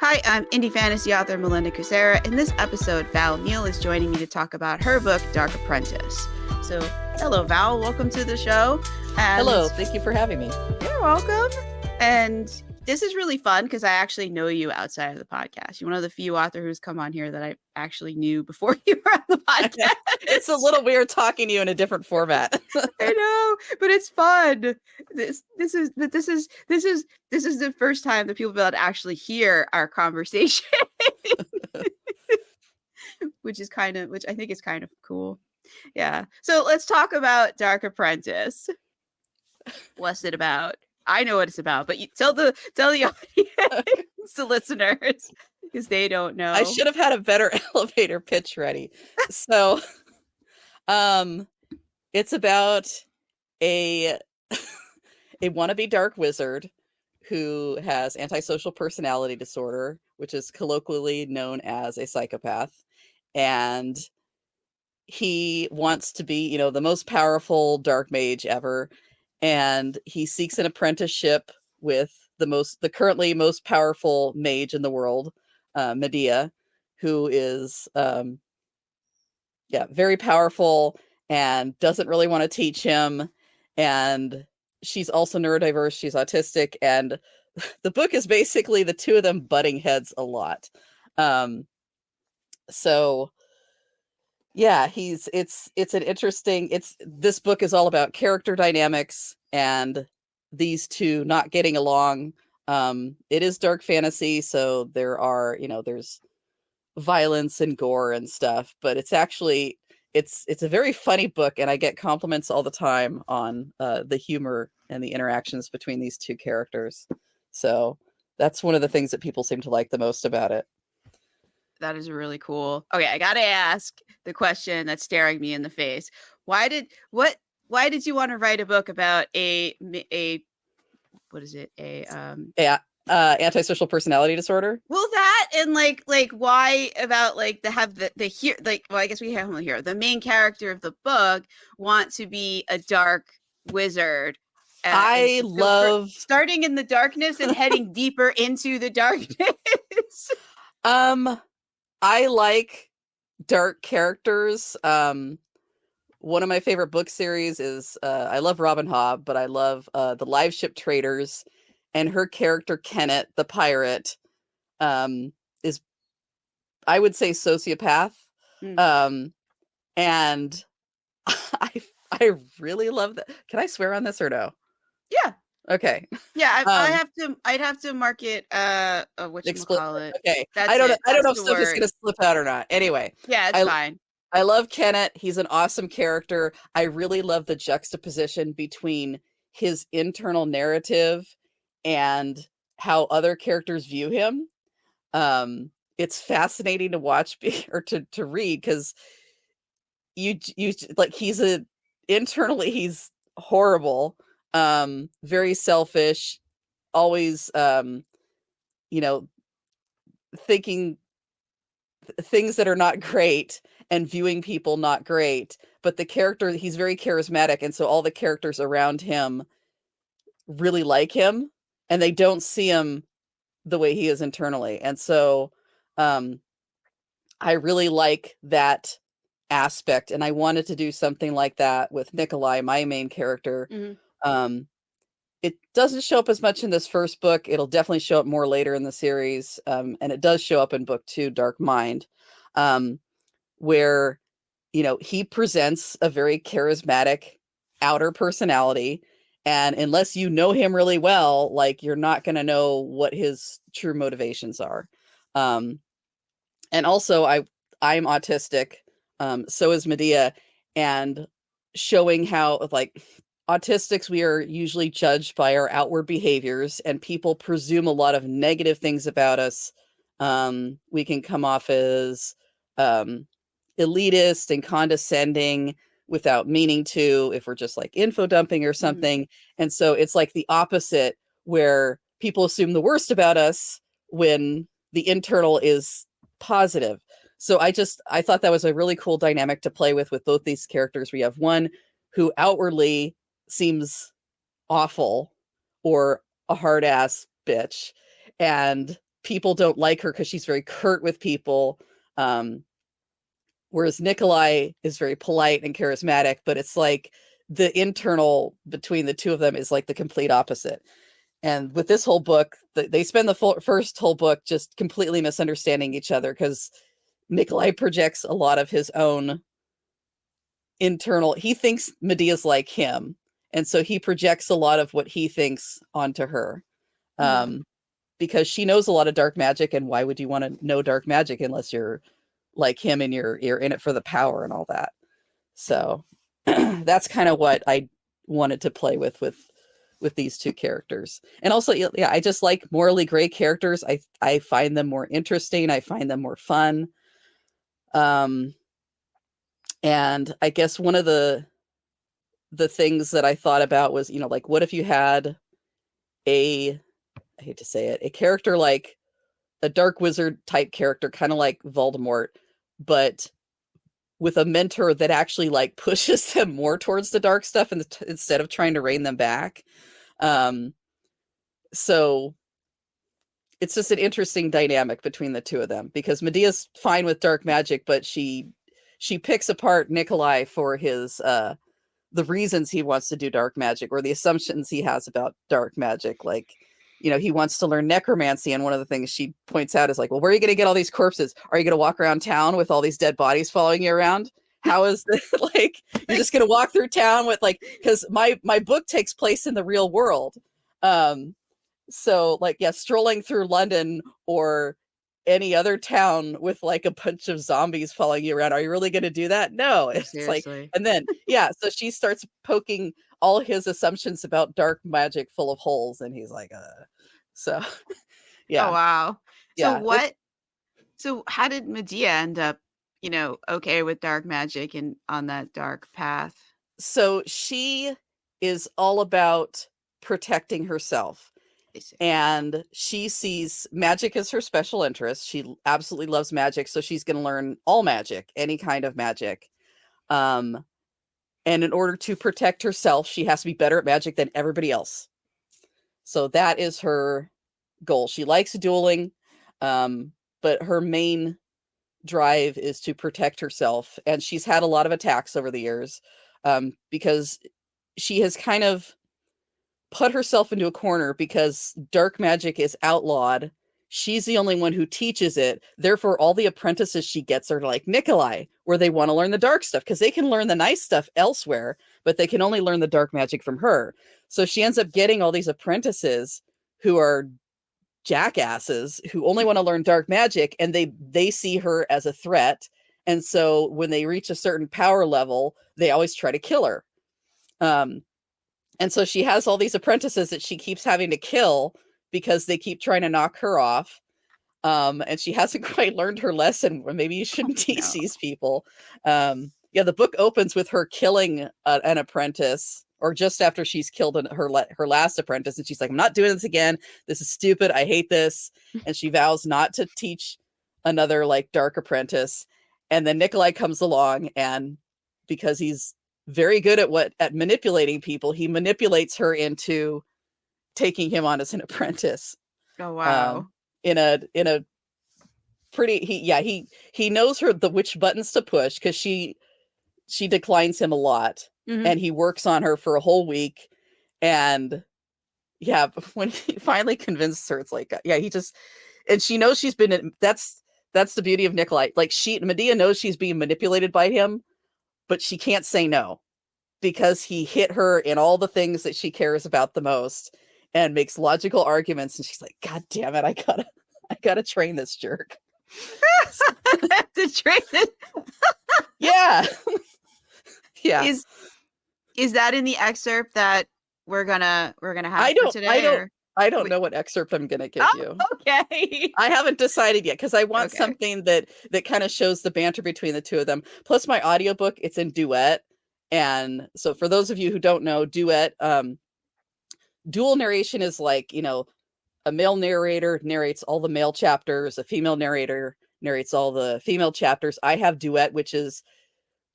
Hi, I'm indie fantasy author Melinda Kucsera. In this episode, Val Neil is joining me to talk about her book, Dark Apprentice. So, hello, Val. Welcome to the show. And hello. Thank you for having me. You're welcome. And this is really fun because I actually know you outside of the podcast. You're one of the few authors who's come on here that I actually knew before you were on the podcast. It's a little weird talking to you in a different format. I know, but it's fun. This is the first time that people will be able to actually hear our conversation, which I think is kind of cool. Yeah. So let's talk about Dark Apprentice. What's it about? I know what it's about, but you tell the audience, the listeners, because they don't know. I should have had a better elevator pitch ready. So, it's about a wannabe dark wizard who has antisocial personality disorder, which is colloquially known as a psychopath, and he wants to be, the most powerful dark mage ever. And he seeks an apprenticeship with the currently most powerful mage in the world, Medea, who is, very powerful and doesn't really want to teach him. And she's also neurodiverse. She's autistic. And the book is basically the two of them butting heads a lot. So yeah, it's an interesting, this book is all about character dynamics and these two not getting along. It is dark fantasy, so there are, there's violence and gore and stuff, but it's actually, it's a very funny book, and I get compliments all the time on the humor and the interactions between these two characters. So that's one of the things that people seem to like the most about it. That is really cool. Okay, I gotta ask the question that's staring me in the face. Why did you want to write a book about Antisocial personality disorder? Well, that and like why about like I guess we have him here. The main character of the book wants to be a dark wizard. I love starting in the darkness and heading deeper into the darkness. I like dark characters. One of my favorite book series is, I love Robin Hobb, but I love the Live Ship Traders, and her character, Kenneth, the pirate, is, I would say, sociopath. And I really love that. Can I swear on this or no? Yeah. Okay. Yeah, I'd have to mark it whatchamacallit. Okay. I don't know if stuff is gonna slip out or not. Anyway. Yeah, it's fine. I love Kenneth. He's an awesome character. I really love the juxtaposition between his internal narrative and how other characters view him. It's fascinating to watch or to read, because you like, internally he's horrible. Very selfish, always, thinking things that are not great and viewing people not great. But the character, he's very charismatic. And so all the characters around him really like him, and they don't see him the way he is internally. And so, I really like that aspect. And I wanted to do something like that with Nikolai, my main character. Mm-hmm. It doesn't show up as much in this first book. It'll definitely show up more later in the series. And it does show up in book 2, Dark Mind, where, he presents a very charismatic outer personality. And unless you know him really well, like, you're not going to know what his true motivations are. And also I'm autistic. So is Medea, and showing how, like, autistics, we are usually judged by our outward behaviors, and people presume a lot of negative things about us. We can come off as elitist and condescending without meaning to, if we're just like info dumping or something. Mm-hmm. And so it's like the opposite, where people assume the worst about us when the internal is positive. So I thought that was a really cool dynamic to play with both these characters. We have one who outwardly seems awful or a hard ass bitch, and people don't like her because she's very curt with people. Whereas Nikolai is very polite and charismatic, but it's like the internal between the two of them is like the complete opposite. And with this whole book, they spend the first whole book just completely misunderstanding each other because Nikolai projects a lot of his own internal, he thinks Medea's like him. And so he projects a lot of what he thinks onto her. Because she knows a lot of dark magic, and why would you want to know dark magic unless you're like him and you're in it for the power and all that. So that's kind of what I wanted to play with these two characters. And also, yeah, I just like morally gray characters. I find them more interesting. I find them more fun. And I guess one of the things that I thought about was, like, what if you had I hate to say it, a character like a dark wizard type character, kind of like Voldemort, but with a mentor that actually like pushes them more towards the dark stuff instead of trying to rein them back. So it's just an interesting dynamic between the two of them, because Medea's fine with dark magic, but she picks apart Nikolai for his the reasons he wants to do dark magic, or the assumptions he has about dark magic. Like, he wants to learn necromancy, and one of the things she points out is like, well, where are you going to get all these corpses? Are you going to walk around town with all these dead bodies following you around? How is this? Like, you're just going to walk through town with, like, because my book takes place in the real world. So, like, yeah, strolling through London or any other town with like a bunch of zombies following you around, are you really going to do that? No. It's Seriously. like, and then so she starts poking all his assumptions about dark magic full of holes, and he's like, so yeah. Oh wow. Yeah. So how did Medea end up, okay with dark magic and on that dark path? So she is all about protecting herself. And she sees magic as her special interest. She absolutely loves magic, so she's going to learn all magic, any kind of magic. And in order to protect herself, she has to be better at magic than everybody else. So that is her goal. She likes dueling, but her main drive is to protect herself. And she's had a lot of attacks over the years, because she has kind of put herself into a corner because dark magic is outlawed. She's the only one who teaches it. Therefore, all the apprentices she gets are like Nikolai, where they want to learn the dark stuff because they can learn the nice stuff elsewhere, but they can only learn the dark magic from her. So she ends up getting all these apprentices who are jackasses who only want to learn dark magic, and they see her as a threat. And so when they reach a certain power level, they always try to kill her. And so she has all these apprentices that she keeps having to kill because they keep trying to knock her off. And she hasn't quite learned her lesson, or maybe you shouldn't teach these people. The book opens with her killing an apprentice, or just after she's killed her last apprentice. And she's like, I'm not doing this again. This is stupid. I hate this. And she vows not to teach another like dark apprentice. And then Nikolai comes along, and because he's very good at manipulating people, he manipulates her into taking him on as an apprentice. Oh wow. In a pretty, he knows which buttons to push, because she declines him a lot. Mm-hmm. And he works on her for a whole week. And when he finally convinces her, it's like, and she knows she's been, that's the beauty of Nikolai. Like, Medea knows she's being manipulated by him, but she can't say no, because he hit her in all the things that she cares about the most and makes logical arguments. And she's like, God damn it, I gotta train this jerk. To train it. Yeah. Yeah. Is that in the excerpt that we're gonna have for today? I don't know what excerpt I'm going to give you. Okay. I haven't decided yet, because I want something that kind of shows the banter between the two of them. Plus my audiobook, it's in duet. And so for those of you who don't know, duet, dual narration is like, a male narrator narrates all the male chapters, a female narrator narrates all the female chapters. I have duet, which is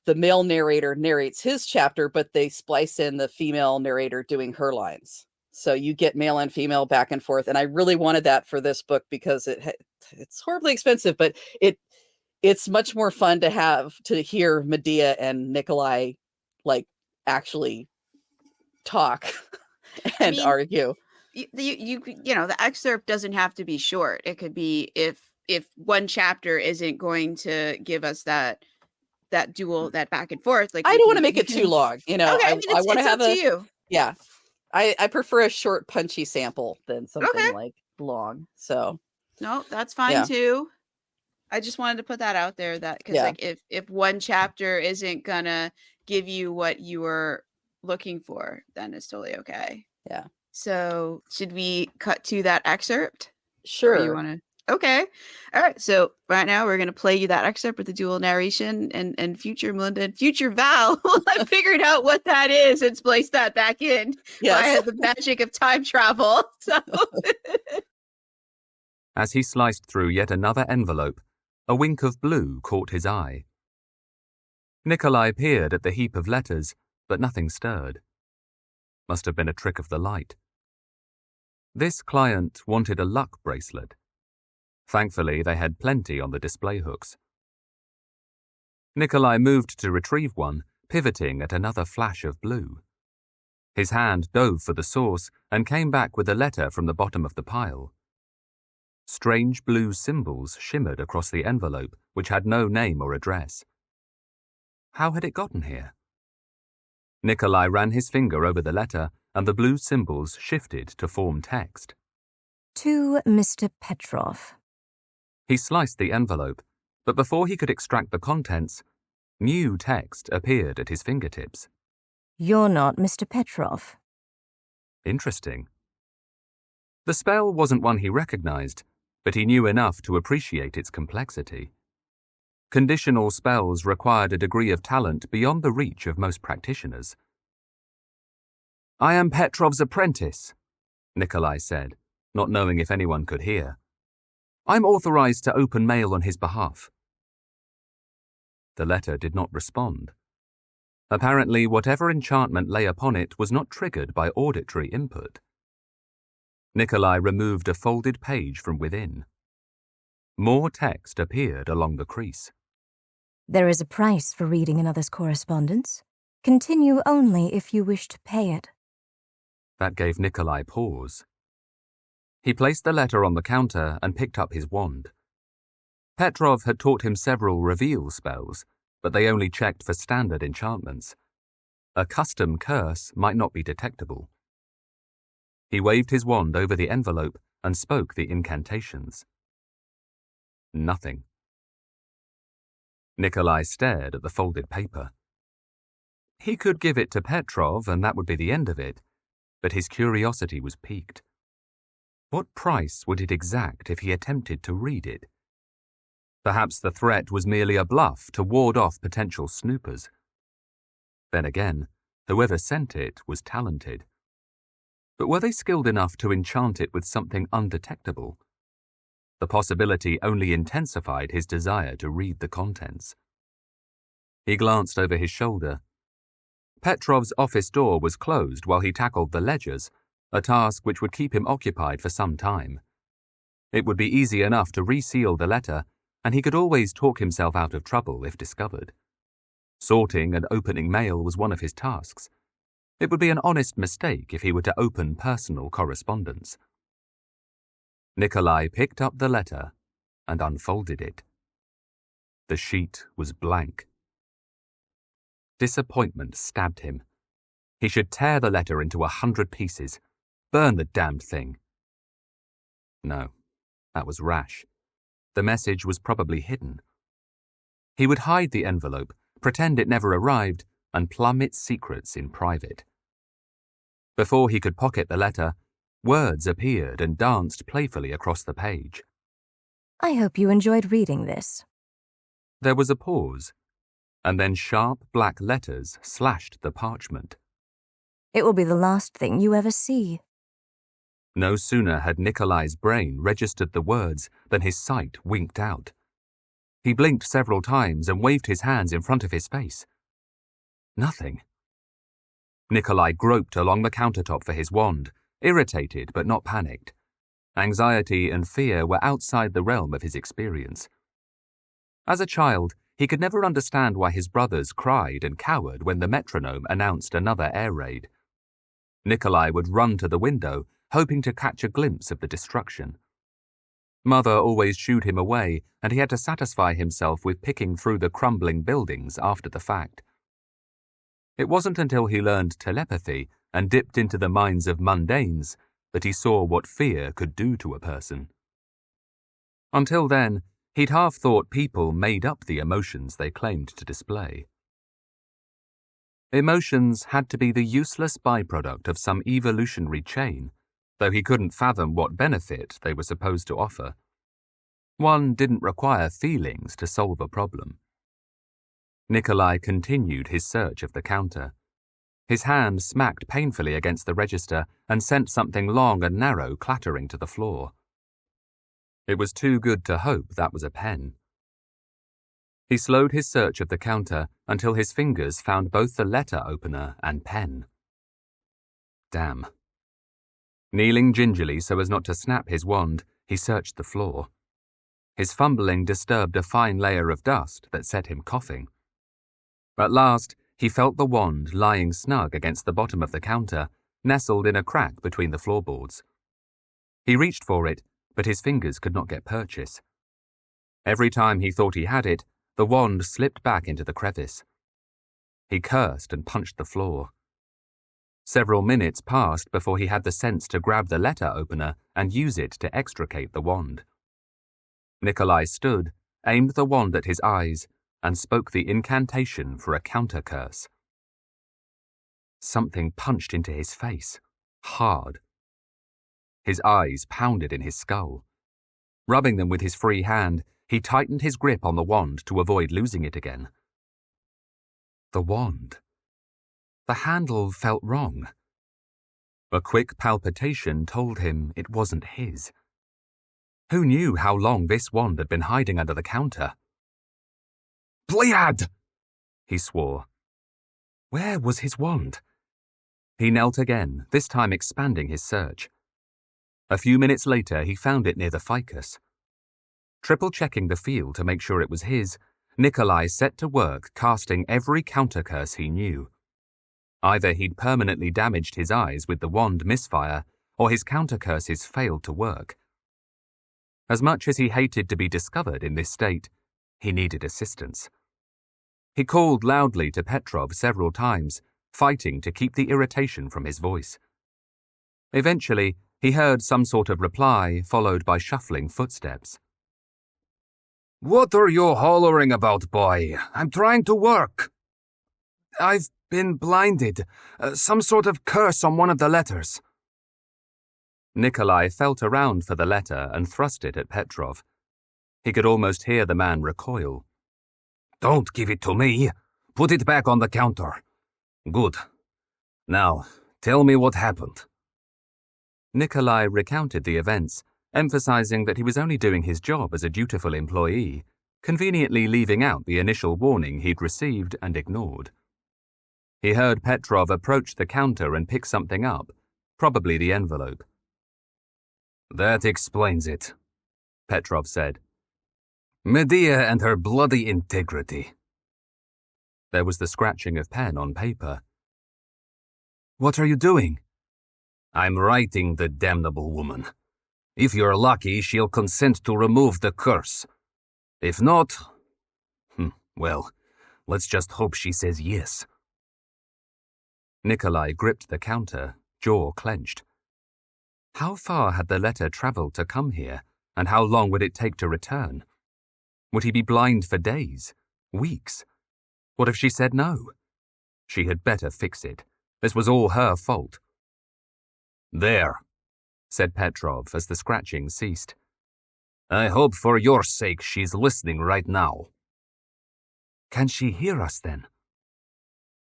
the male narrator narrates his chapter, but they splice in the female narrator doing her lines. So you get male and female back and forth. And I really wanted that for this book because it's horribly expensive, but it's much more fun to hear Medea and Nikolai like actually talk and argue. The excerpt doesn't have to be short. It could be if one chapter isn't going to give us that duel, that back and forth. Like, I don't want to make it too long. Okay, I want to have to you. Yeah. I prefer a short, punchy sample than something like long. So no, that's fine too. I just wanted to put that out there because like if one chapter isn't gonna give you what you were looking for, then it's totally okay. Yeah. So should we cut to that excerpt? Sure. Or you want to? Okay. All right. So right now we're going to play you that excerpt with the dual narration, and future Melinda and future Val will have figured out what that is and place that back in via the magic of time travel. So. As he sliced through yet another envelope, a wink of blue caught his eye. Nikolai peered at the heap of letters, but nothing stirred. Must have been a trick of the light. This client wanted a luck bracelet. Thankfully, they had plenty on the display hooks. Nikolai moved to retrieve one, pivoting at another flash of blue. His hand dove for the source and came back with a letter from the bottom of the pile. Strange blue symbols shimmered across the envelope, which had no name or address. How had it gotten here? Nikolai ran his finger over the letter, and the blue symbols shifted to form text. To Mr. Petrov. He sliced the envelope, but before he could extract the contents, new text appeared at his fingertips. You're not Mr. Petrov. Interesting. The spell wasn't one he recognized, but he knew enough to appreciate its complexity. Conditional spells required a degree of talent beyond the reach of most practitioners. I am Petrov's apprentice, Nikolai said, not knowing if anyone could hear. I'm authorized to open mail on his behalf. The letter did not respond. Apparently, whatever enchantment lay upon it was not triggered by auditory input. Nikolai removed a folded page from within. More text appeared along the crease. There is a price for reading another's correspondence. Continue only if you wish to pay it. That gave Nikolai pause. He placed the letter on the counter and picked up his wand. Petrov had taught him several reveal spells, but they only checked for standard enchantments. A custom curse might not be detectable. He waved his wand over the envelope and spoke the incantations. Nothing. Nikolai stared at the folded paper. He could give it to Petrov and that would be the end of it, but his curiosity was piqued. What price would it exact if he attempted to read it? Perhaps the threat was merely a bluff to ward off potential snoopers. Then again, whoever sent it was talented. But were they skilled enough to enchant it with something undetectable? The possibility only intensified his desire to read the contents. He glanced over his shoulder. Petrov's office door was closed while he tackled the ledgers, a task which would keep him occupied for some time. It would be easy enough to reseal the letter, and he could always talk himself out of trouble if discovered. Sorting and opening mail was one of his tasks. It would be an honest mistake if he were to open personal correspondence. Nikolai picked up the letter and unfolded it. The sheet was blank. Disappointment stabbed him. He should tear the letter into 100 pieces, burn the damned thing. No, that was rash. The message was probably hidden. He would hide the envelope, pretend it never arrived, and plumb its secrets in private. Before he could pocket the letter, words appeared and danced playfully across the page. I hope you enjoyed reading this. There was a pause, and then sharp black letters slashed the parchment. It will be the last thing you ever see. No sooner had Nikolai's brain registered the words than his sight winked out. He blinked several times and waved his hands in front of his face. Nothing. Nikolai groped along the countertop for his wand, irritated but not panicked. Anxiety and fear were outside the realm of his experience. As a child, he could never understand why his brothers cried and cowered when the metronome announced another air raid. Nikolai would run to the window, hoping to catch a glimpse of the destruction. Mother always shooed him away, and he had to satisfy himself with picking through the crumbling buildings after the fact. It wasn't until he learned telepathy and dipped into the minds of mundanes that he saw what fear could do to a person. Until then, he'd half thought people made up the emotions they claimed to display. Emotions had to be the useless byproduct of some evolutionary chain, though he couldn't fathom what benefit they were supposed to offer. One didn't require feelings to solve a problem. Nikolai continued his search of the counter. His hand smacked painfully against the register and sent something long and narrow clattering to the floor. It was too good to hope that was a pen. He slowed his search of the counter until his fingers found both the letter opener and pen. Damn. Kneeling gingerly so as not to snap his wand, he searched the floor. His fumbling disturbed a fine layer of dust that set him coughing. At last, he felt the wand lying snug against the bottom of the counter, nestled in a crack between the floorboards. He reached for it, but his fingers could not get purchase. Every time he thought he had it, the wand slipped back into the crevice. He cursed and punched the floor. Several minutes passed before he had the sense to grab the letter opener and use it to extricate the wand. Nikolai stood, aimed the wand at his eyes, and spoke the incantation for a counter-curse. Something punched into his face, hard. His eyes pounded in his skull. Rubbing them with his free hand, he tightened his grip on the wand to avoid losing it again. The wand. The handle felt wrong. A quick palpitation told him it wasn't his. Who knew how long this wand had been hiding under the counter? Pleiad! He swore. Where was his wand? He knelt again, this time expanding his search. A few minutes later, he found it near the ficus. Triple-checking the field to make sure it was his, Nikolai set to work casting every counter-curse he knew. Either he'd permanently damaged his eyes with the wand misfire, or his counter-curses failed to work. As much as he hated to be discovered in this state, he needed assistance. He called loudly to Petrov several times, fighting to keep the irritation from his voice. Eventually, he heard some sort of reply, followed by shuffling footsteps. What are you hollering about, boy? I'm trying to work. I've been blinded. Some sort of curse on one of the letters. Nikolai felt around for the letter and thrust it at Petrov. He could almost hear the man recoil. Don't give it to me. Put it back on the counter. Good. Now, tell me what happened. Nikolai recounted the events, emphasizing that he was only doing his job as a dutiful employee, conveniently leaving out the initial warning he'd received and ignored. He heard Petrov approach the counter and pick something up, probably the envelope. That explains it, Petrov said. Medea and her bloody integrity. There was the scratching of pen on paper. What are you doing? I'm writing the damnable woman. If you're lucky, she'll consent to remove the curse. If not, well, let's just hope she says yes. Nikolai gripped the counter, jaw clenched. How far had the letter travelled to come here, and how long would it take to return? Would he be blind for days, weeks? What if she said no? She had better fix it. This was all her fault. There, said Petrov as the scratching ceased. I hope for your sake she's listening right now. Can she hear us then?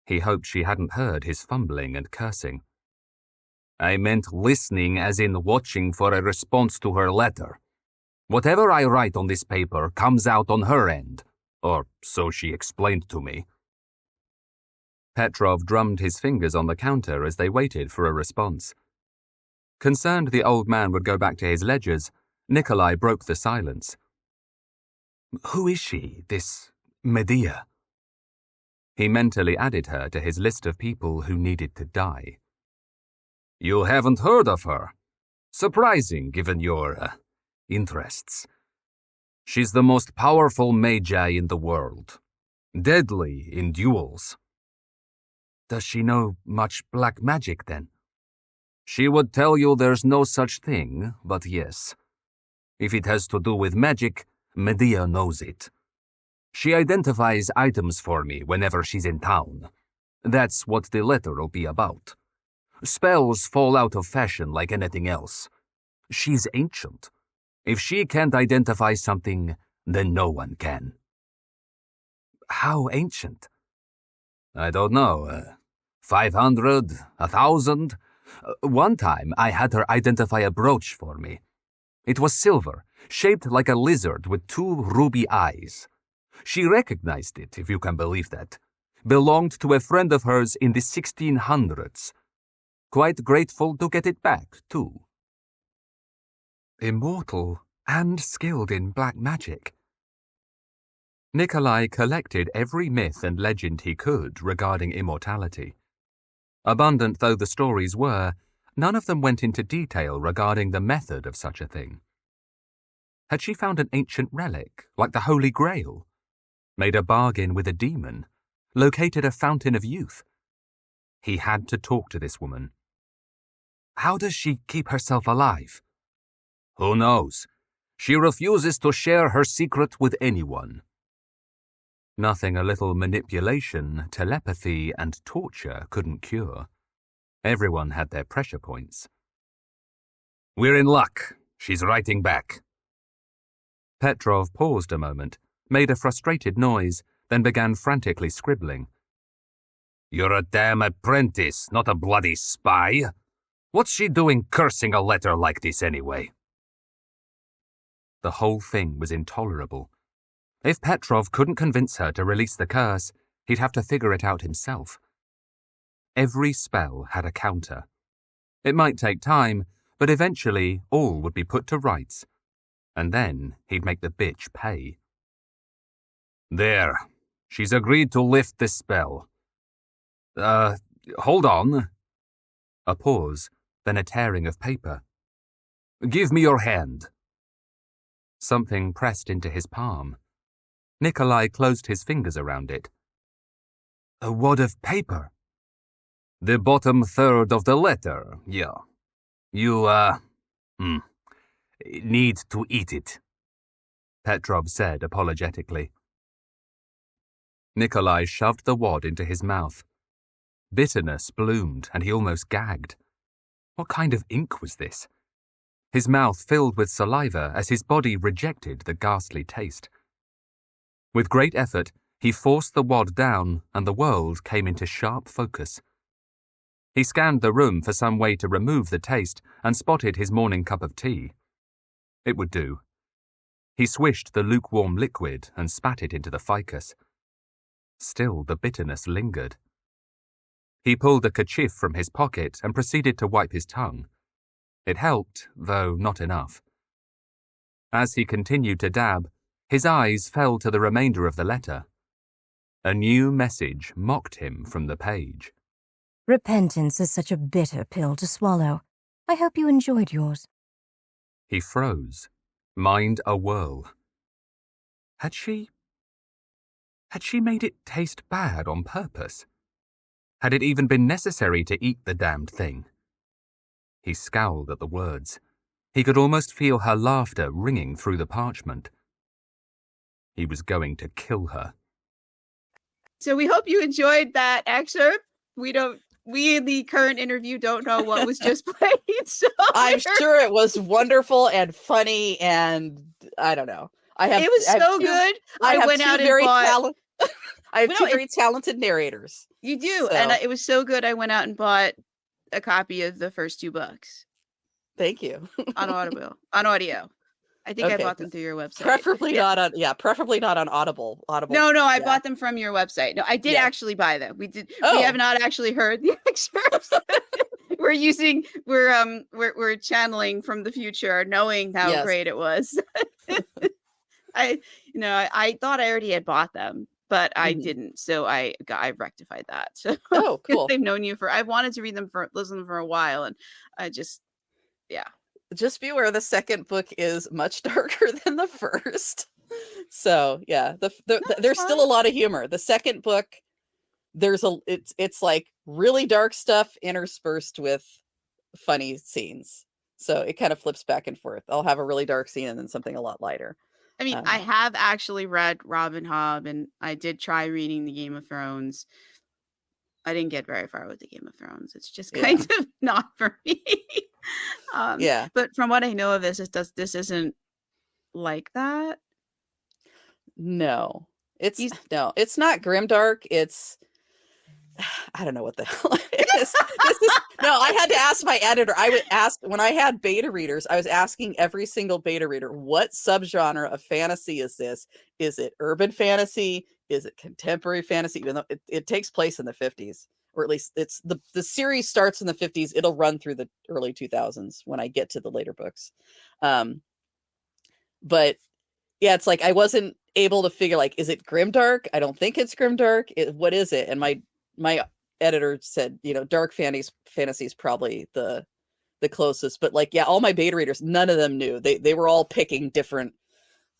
He hoped she hadn't heard his fumbling and cursing. I meant listening as in watching for a response to her letter. Whatever I write on this paper comes out on her end, or so she explained to me. Petrov drummed his fingers on the counter as they waited for a response. Concerned the old man would go back to his ledgers, Nikolai broke the silence. Who is she, this Medea? He mentally added her to his list of people who needed to die. You haven't heard of her? Surprising, given your interests. She's the most powerful mage in the world. Deadly in duels. Does she know much black magic, then? She would tell you there's no such thing, but yes. If it has to do with magic, Medea knows it. She identifies items for me whenever she's in town. That's what the letter will be about. Spells fall out of fashion like anything else. She's ancient. If she can't identify something, then no one can. How ancient? I don't know. 500? 1,000? One time I had her identify a brooch for me. It was silver, shaped like a lizard with 2 ruby eyes. She recognized it, if you can believe that. Belonged to a friend of hers in the 1600s. Quite grateful to get it back, too. Immortal and skilled in black magic. Nikolai collected every myth and legend he could regarding immortality. Abundant though the stories were, none of them went into detail regarding the method of such a thing. Had she found an ancient relic, like the Holy Grail? Made a bargain with a demon? Located a fountain of youth? He had to talk to this woman. How does she keep herself alive? Who knows? She refuses to share her secret with anyone. Nothing a little manipulation, telepathy, and torture couldn't cure. Everyone had their pressure points. We're in luck. She's writing back. Petrov paused a moment, made a frustrated noise, then began frantically scribbling. You're a damn apprentice, not a bloody spy. What's she doing cursing a letter like this anyway? The whole thing was intolerable. If Petrov couldn't convince her to release the curse, he'd have to figure it out himself. Every spell had a counter. It might take time, but eventually all would be put to rights. And then he'd make the bitch pay. There. She's agreed to lift this spell. Hold on. A pause, then a tearing of paper. Give me your hand. Something pressed into his palm. Nikolai closed his fingers around it. A wad of paper? The bottom third of the letter, yeah. You, need to eat it, Petrov said apologetically. Nikolai shoved the wad into his mouth. Bitterness bloomed, and he almost gagged. What kind of ink was this? His mouth filled with saliva as his body rejected the ghastly taste. With great effort, he forced the wad down, and the world came into sharp focus. He scanned the room for some way to remove the taste and spotted his morning cup of tea. It would do. He swished the lukewarm liquid and spat it into the ficus. Still the bitterness lingered. He pulled a kerchief from his pocket and proceeded to wipe his tongue. It helped, though not enough. As he continued to dab, his eyes fell to the remainder of the letter. A new message mocked him from the page. Repentance is such a bitter pill to swallow. I hope you enjoyed yours. He froze, mind a whirl. Had she made it taste bad on purpose? Had it even been necessary to eat the damned thing? He scowled at the words. He could almost feel her laughter ringing through the parchment. He was going to kill her. So we hope you enjoyed that excerpt. We in the current interview don't know what was just played. So I'm sure it was wonderful and funny, and I don't know. It was so good. I went out and bought. I have two very talented narrators. You do, and it was so good. I went out and bought a copy of the first 2 books. Thank you. On audio. I think I bought them through your website. Preferably not on Audible. No, I bought them from your website. No, I did actually buy them. We have not actually heard the excerpts. we're channeling from the future, knowing how Yes. great it was. I thought I already had bought them, but I Mhm. didn't. So I rectified that. So Oh, cool. I've known you I've wanted to listen for a while, and I just, yeah. Just be aware the second book is much darker than the first. So yeah, there's still a lot of humor. The second book, it's like really dark stuff interspersed with funny scenes. So it kind of flips back and forth. I'll have a really dark scene and then something a lot lighter. I mean, I have actually read Robin Hobb, and I did try reading the Game of Thrones. I didn't get very far with the Game of Thrones. It's just kind of not for me. Yeah. But from what I know of this isn't like that. No. It's not grimdark. It's I don't know what the hell it is. No, I had to ask my editor. I would ask when I had beta readers, I was asking every single beta reader, what subgenre of fantasy is this? Is it urban fantasy? Is it contemporary fantasy? Even though it takes place in the 50s, or at least it's the series starts in the 50s. It'll run through the early 2000s when I get to the later books. But yeah, it's like I wasn't able to figure, like, is it grimdark? I don't think it's grimdark. What is it? And my editor said, dark fantasy is probably the closest. But like, yeah, all my beta readers, none of them knew. They were all picking different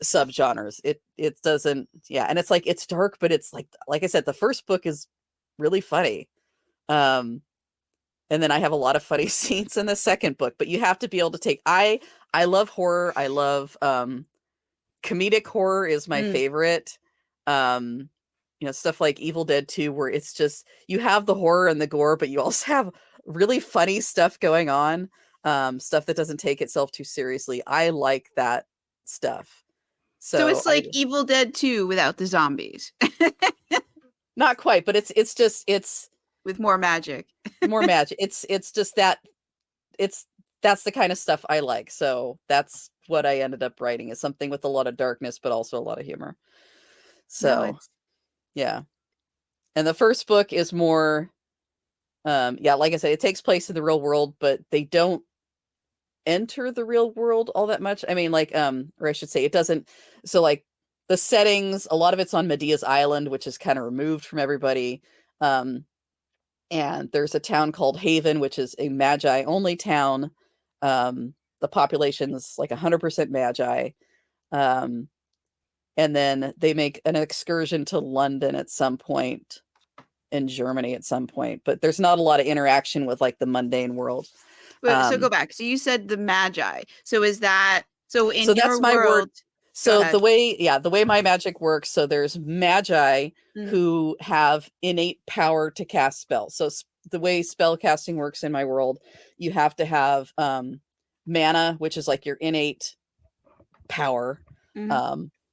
subgenres. It doesn't, yeah, and it's like it's dark, but it's like I said, the first book is really funny. And then I have a lot of funny scenes in the second book. But you have to be able to take. I love horror. I love comedic horror is my favorite. Stuff like Evil Dead 2, where it's just you have the horror and the gore, but you also have really funny stuff going on, stuff that doesn't take itself too seriously. I like that stuff. So it's like Evil Dead 2 without the zombies. Not quite, but it's with more magic. More magic. It's just that's the kind of stuff I like. So that's what I ended up writing, is something with a lot of darkness, but also a lot of humor. So yeah. And the first book is more, like I said, it takes place in the real world, but they don't enter the real world all that much. I mean, like, or I should say it doesn't. So like the settings, a lot of it's on Medea's island, which is kind of removed from everybody. And there's a town called Haven, which is a magi only town. The population's like 100% magi. And then they make an excursion to London at some point, in Germany at some point, but there's not a lot of interaction with like the mundane world. So go back. So you said the magi. So is that so in that's your my world? word. So the way my magic works, so there's magi who have innate power to cast spells. So the way spell casting works in my world, you have to have mana, which is like your innate power.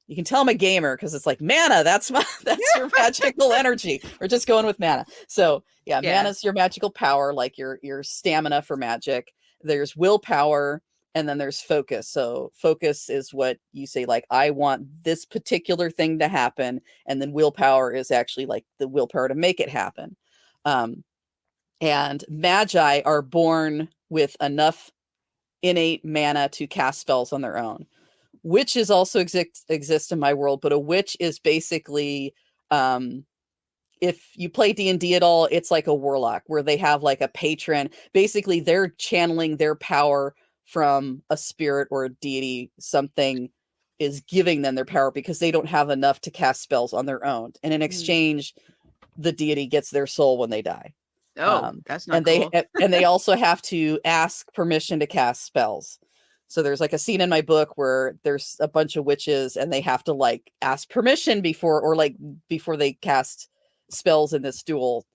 You can tell I'm a gamer because it's like mana. That's your magical energy. We're just going with mana. So yeah, mana's your magical power, like your stamina for magic. There's willpower, and then there's focus. So focus is what you say, like, I want this particular thing to happen, and then willpower is actually like the willpower to make it happen. And magi are born with enough innate mana to cast spells on their own. Witches also exist in my world, but a witch is basically, if you play D&D at all, it's like a warlock where they have like a patron. Basically, they're channeling their power from a spirit or a deity. Something is giving them their power because they don't have enough to cast spells on their own. And in exchange, the deity gets their soul when they die. Oh, that's not cool. And they also have to ask permission to cast spells. So there's like a scene in my book where there's a bunch of witches and they have to like ask permission before they cast spells in this duel,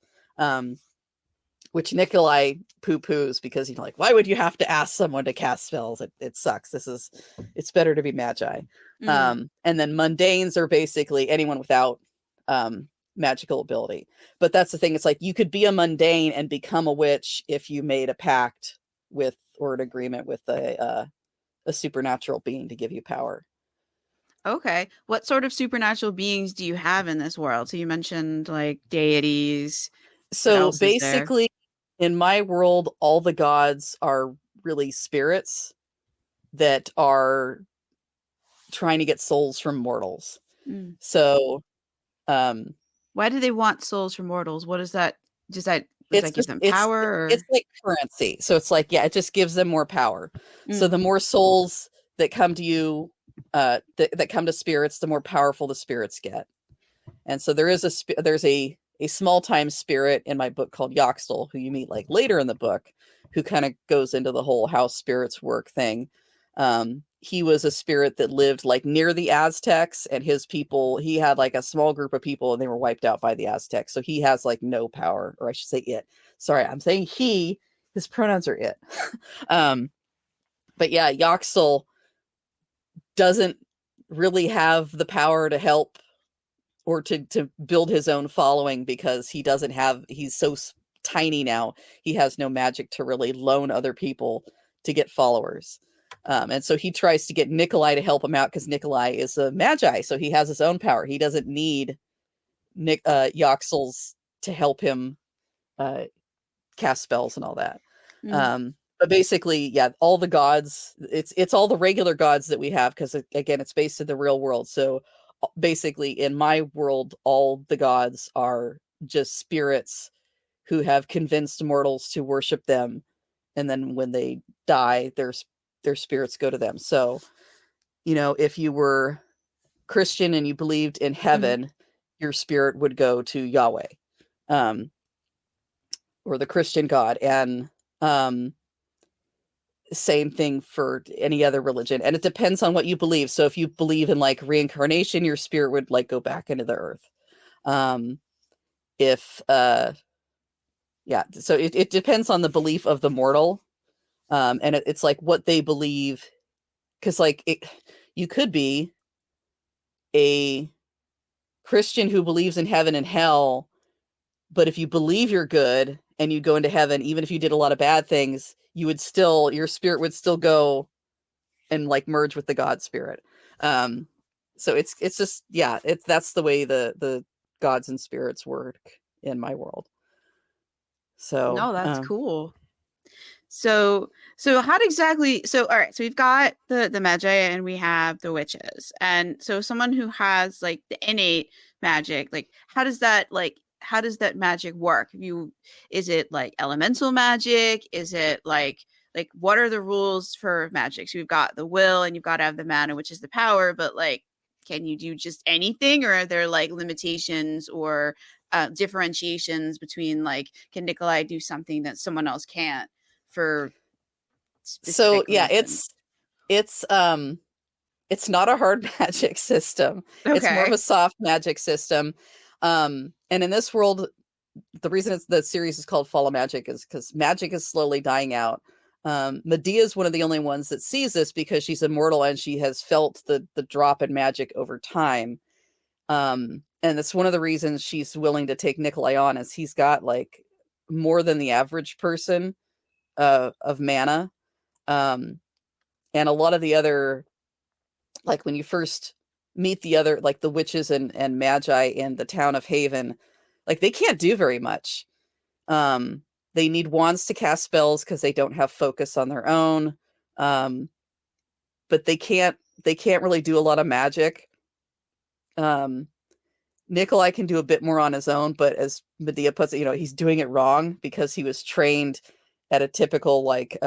which Nikolai poo-poos because like, why would you have to ask someone to cast spells? It sucks. It's better to be magi. And then mundanes are basically anyone without magical ability. But that's the thing. It's like you could be a mundane and become a witch if you made a pact with or an agreement with a supernatural being to give you power. Okay. What sort of supernatural beings do you have in this world? So you mentioned like deities. So basically in my world, all the gods are really spirits that are trying to get souls from mortals. Mm. So, Why do they want souls from mortals? What is that? Does that it's give just them power? Or? it's like currency. So it's like, yeah, it just gives them more power. So Mm. the more souls that come to you, that come to spirits, the more powerful the spirits get. And so there's a small time spirit in my book called Yoxtel, who you meet like later in the book, who kind of goes into the whole how spirits work thing. He was a spirit that lived like near the Aztecs, and his people, he had like a small group of people and they were wiped out by the Aztecs. So he has like no power, or I should say it. Sorry, I'm saying his pronouns are it. But yeah, Yoxtel doesn't really have the power to help or to build his own following, because he's so tiny now. He has no magic to really loan other people to get followers. And so he tries to get Nikolai to help him out, because Nikolai is a magi, so he has his own power. He doesn't need Yoxel's to help him cast spells and all that. But basically, yeah, all the gods, it's all the regular gods that we have, because again, it's based in the real world. So basically, in my world, all the gods are just spirits who have convinced mortals to worship them, and then when they die, their spirits go to them. So, if you were Christian and you believed in heaven, your spirit would go to Yahweh, or the Christian God. And same thing for any other religion, and it depends on what you believe. So if you believe in like reincarnation, your spirit would like go back into the earth. So it depends on the belief of the mortal, and it's like what they believe, because like you could be a Christian who believes in heaven and hell, but if you believe you're good and you go into heaven, even if you did a lot of bad things, your spirit would still go and like merge with the God spirit. So it's just, yeah, that's the way the gods and spirits work in my world. So no, that's cool. So how exactly? So all right, so we've got the magi and we have the witches, and so someone who has like the innate magic, like how does that magic work? Is it like elemental magic? Is it like what are the rules for magic? So you've got the will and you've got to have the mana, which is the power, but like, can you do just anything, or are there like limitations or differentiations between like, can Nikolai do something that someone else can't for specific reasons? It's not a hard magic system. Okay. It's more of a soft magic system. And in this world, the reason the series is called Fall of Magic is because magic is slowly dying out. Medea is one of the only ones that sees this, because she's immortal and she has felt the drop in magic over time. And that's one of the reasons she's willing to take Nikolai on, is he's got like more than the average person of mana. And a lot of the other, like when you first meet the other, like the witches and magi in the town of Haven, like they can't do very much. They need wands to cast spells because they don't have focus on their own. But they can't really do a lot of magic. Nikolai can do a bit more on his own, but as Medea puts it, he's doing it wrong, because he was trained at a typical like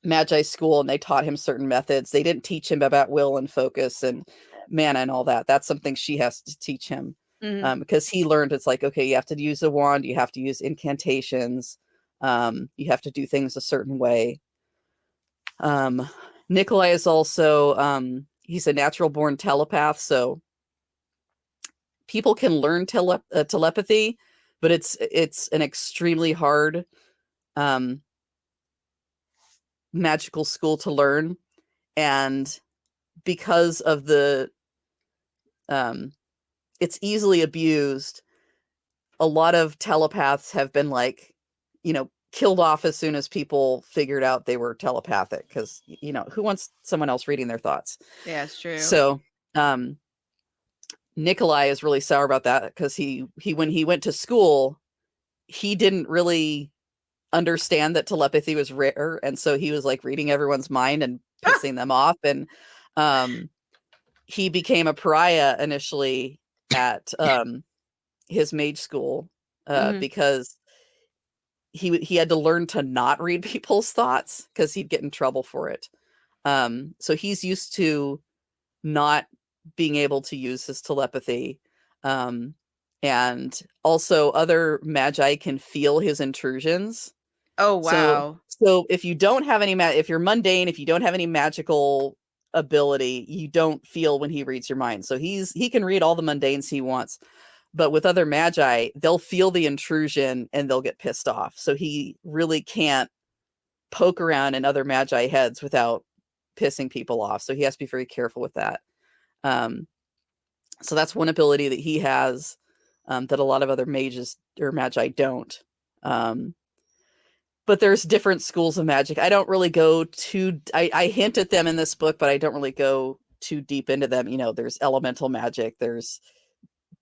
magi school, and they taught him certain methods. They didn't teach him about will and focus and mana and all that. That's something she has to teach him. Because he learned it's like, okay, you have to use a wand, you have to use incantations, you have to do things a certain way. Nikolai is also he's a natural born telepath, so people can learn telepathy, but it's an extremely hard magical school to learn, and because of the it's easily abused. A lot of telepaths have been like, killed off as soon as people figured out they were telepathic, because who wants someone else reading their thoughts? Yeah, it's true. So Nikolai is really sour about that, because he when he went to school, he didn't really understand that telepathy was rare, and so he was like reading everyone's mind and pissing them off, and he became a pariah initially at his mage school because he had to learn to not read people's thoughts because he'd get in trouble for it. So he's used to not being able to use his telepathy. And also other magi can feel his intrusions. Oh, wow. So if you don't have any, if you're mundane, if you don't have any magical ability, you don't feel when he reads your mind. So he can read all the mundanes he wants. But with other magi, they'll feel the intrusion and they'll get pissed off. So he really can't poke around in other magi heads without pissing people off. So he has to be very careful with that. So that's one ability that he has that a lot of other mages or magi don't. But there's different schools of magic. I don't really go too... I hint at them in this book, but I don't really go too deep into them. You know, there's elemental magic. There's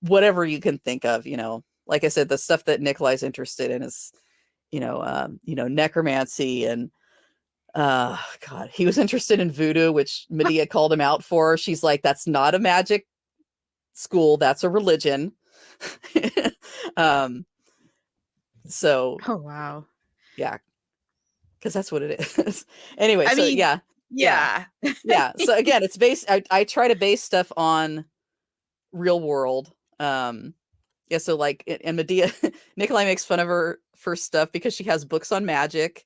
whatever you can think of, you know. Like I said, the stuff that Nikolai's interested in is, necromancy and God, he was interested in voodoo, which Medea called him out for. She's like, that's not a magic school, that's a religion. So Oh, wow. Yeah, because that's what it is. Anyway, Yeah. So again, it's based, I try to base stuff on real world. So like, and Medea, Nikolai makes fun of her for stuff because she has books on magic,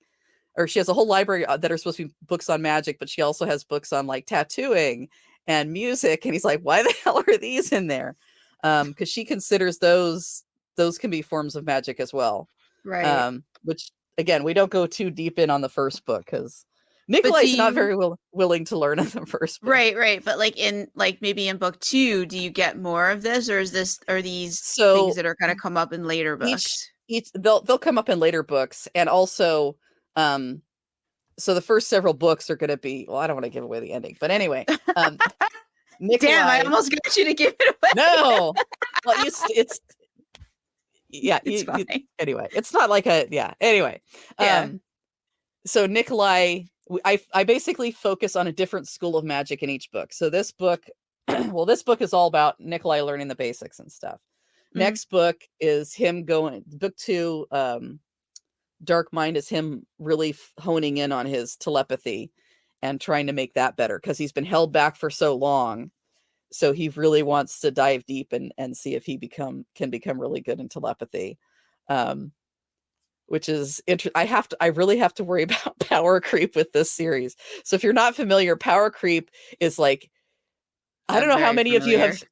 or she has a whole library that are supposed to be books on magic, but she also has books on like tattooing and music. And he's like, why the hell are these in there? Because she considers those can be forms of magic as well. Right. Which again, we don't go too deep in on the first book because Nikolai's not very willing to learn in the first book. Right. But maybe in book 2, do you get more of this, or are these things that are going to come up in later books? They'll come up in later books, and also, so the first several books are going to be. Well, I don't want to give away the ending, but anyway, Nikolai, damn, I almost got you to give it away. No, well, it's. Yeah, it's fine. Anyway, it's not like anyway. Yeah. So Nikolai, I basically focus on a different school of magic in each book. So this book, this book is all about Nikolai learning the basics and stuff. Next book is him book 2, Dark Mind, is him really honing in on his telepathy and trying to make that better because he's been held back for so long. So he really wants to dive deep and see if he can become really good in telepathy, which is interesting. I really have to worry about power creep with this series. So if you're not familiar, power creep is like, I don't know how many of you have.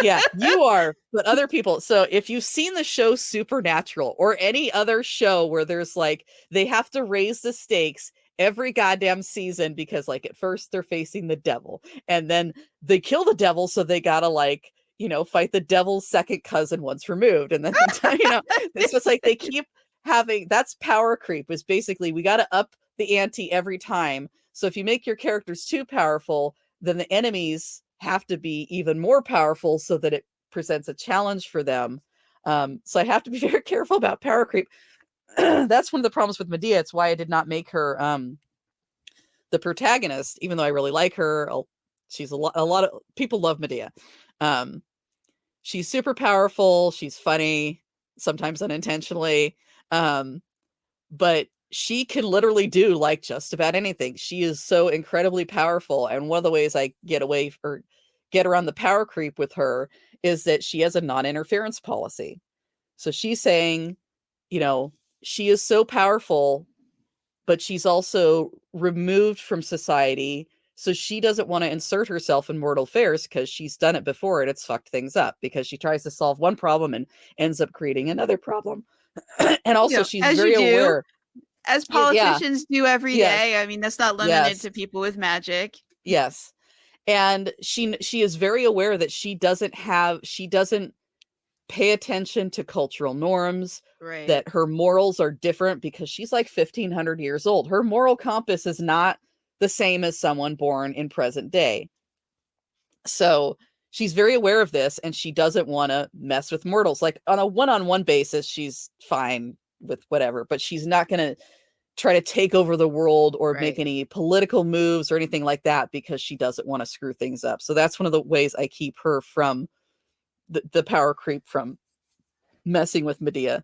Yeah, you are, but other people. So if you've seen the show Supernatural or any other show where there's like, they have to raise the stakes every goddamn season because like at first they're facing the devil and then they kill the devil. So they gotta fight the devil's second cousin once removed. And then, it's just like they keep having, that's power creep, is basically we got to up the ante every time. So if you make your characters too powerful, then the enemies have to be even more powerful so that it presents a challenge for them. So I have to be very careful about power creep. That's one of the problems with Medea. It's why I did not make her the protagonist, even though I really like her. She's a lot of people love Medea. She's super powerful. She's funny, sometimes unintentionally. But she can literally do like just about anything. She is so incredibly powerful. And one of the ways I get around the power creep with her is that she has a non-interference policy. So she's saying, she is so powerful, but she's also removed from society. So she doesn't want to insert herself in mortal affairs because she's done it before and it's fucked things up because she tries to solve one problem and ends up creating another problem. And also she's very aware. As politicians do every day. I mean, that's not limited to people with magic. Yes. And she is very aware that she doesn't pay attention to cultural norms, right? That her morals are different because she's like 1,500 years old. Her moral compass is not the same as someone born in present day. So she's very aware of this and she doesn't want to mess with mortals. Like on a one-on-one basis, she's fine. with whatever, but she's not going to try to take over the world or Right. make any political moves or anything like that, because she doesn't want to screw things up. So that's one of the ways I keep her from the power creep, from messing with Medea.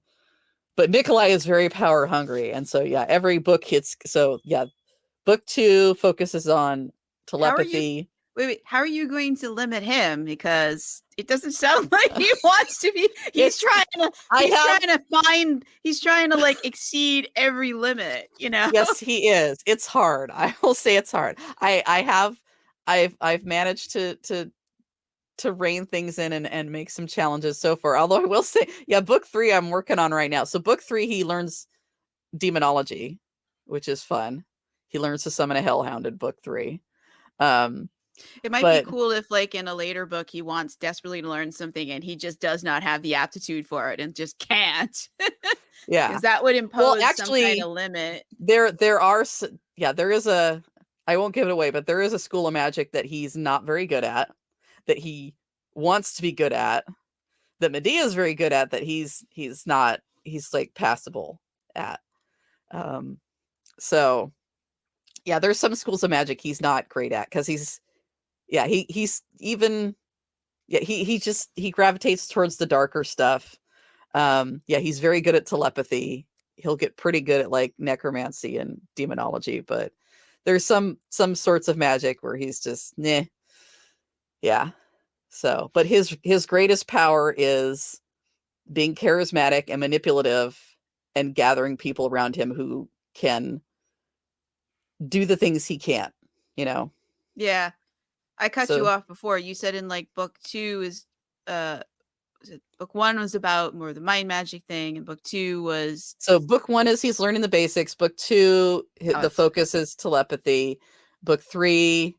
But Nikolai is very power hungry. And so, yeah, every book hits. So yeah, book 2 focuses on telepathy. Wait, how are you going to limit him? Because it doesn't sound like he wants to be. He's trying to like exceed every limit, you know? Yes, he is. It's hard. I will say it's hard. I've managed to rein things in and make some challenges so far. Although I will say, yeah, book 3 I'm working on right now. So book 3, he learns demonology, which is fun. He learns to summon a hellhound in book 3. It might be cool if, like, in a later book, he wants desperately to learn something and he just does not have the aptitude for it and just can't. Yeah, because that would impose some kind of limit. There is a, I won't give it away, but there is a school of magic that he's not very good at, that he wants to be good at, that Medea is very good at, that he's like passable at. So yeah, there's some schools of magic he's not great at, because he gravitates towards the darker stuff. He's very good at telepathy. He'll get pretty good at like necromancy and demonology, but there's some sorts of magic where he's just nah. Yeah. So, but his greatest power is being charismatic and manipulative and gathering people around him who can do the things he can't, you know? Yeah. I cut you off before. You said in like book 2 is book 1 was about more of the mind magic thing, and book 2 was, so book 1 is he's learning the basics. Book 2, the focus is telepathy. Book 3,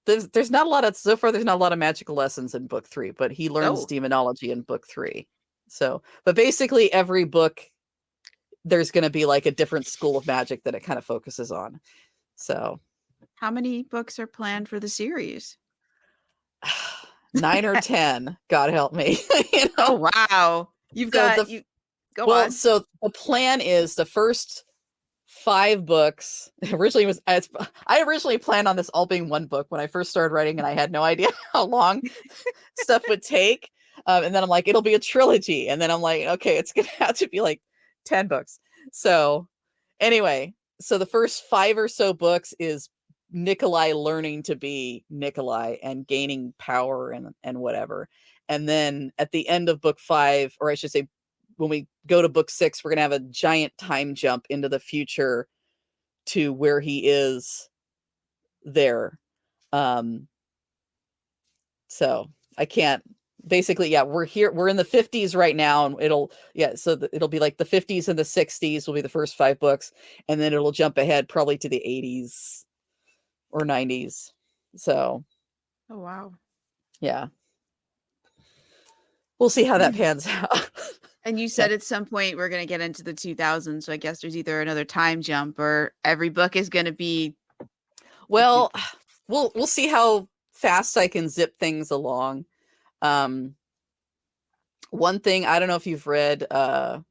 there's not a lot of, so far there's not a lot of magical lessons in book 3, but he learns demonology in book 3. So, but basically every book there's going to be like a different school of magic that it kind of focuses on. So how many books are planned for the series? 9 or 10, God help me. You know? Oh wow, go on. So the plan is the first 5 books I originally planned on this all being one book when I first started writing, and I had no idea how long stuff would take. And then I'm like, it'll be a trilogy, and then I'm like, okay, it's gonna have to be like 10 books. So anyway, so the first 5 or so books is Nikolai learning to be Nikolai and gaining power and whatever. And then at the end of book 5, or I should say, when we go to book 6, we're going to have a giant time jump into the future to where he is there. So I can't, basically, yeah, we're in the 50s right now, and it'll be like the 50s and the 60s will be the first 5 books, and then it'll jump ahead probably to the 80s or 90s. So oh wow, yeah, we'll see how that pans out. And you said at some point we're going to get into the 2000s, so I guess there's either another time jump or every book is going to be, well, we'll see how fast I can zip things along. One thing, I don't know if you've read the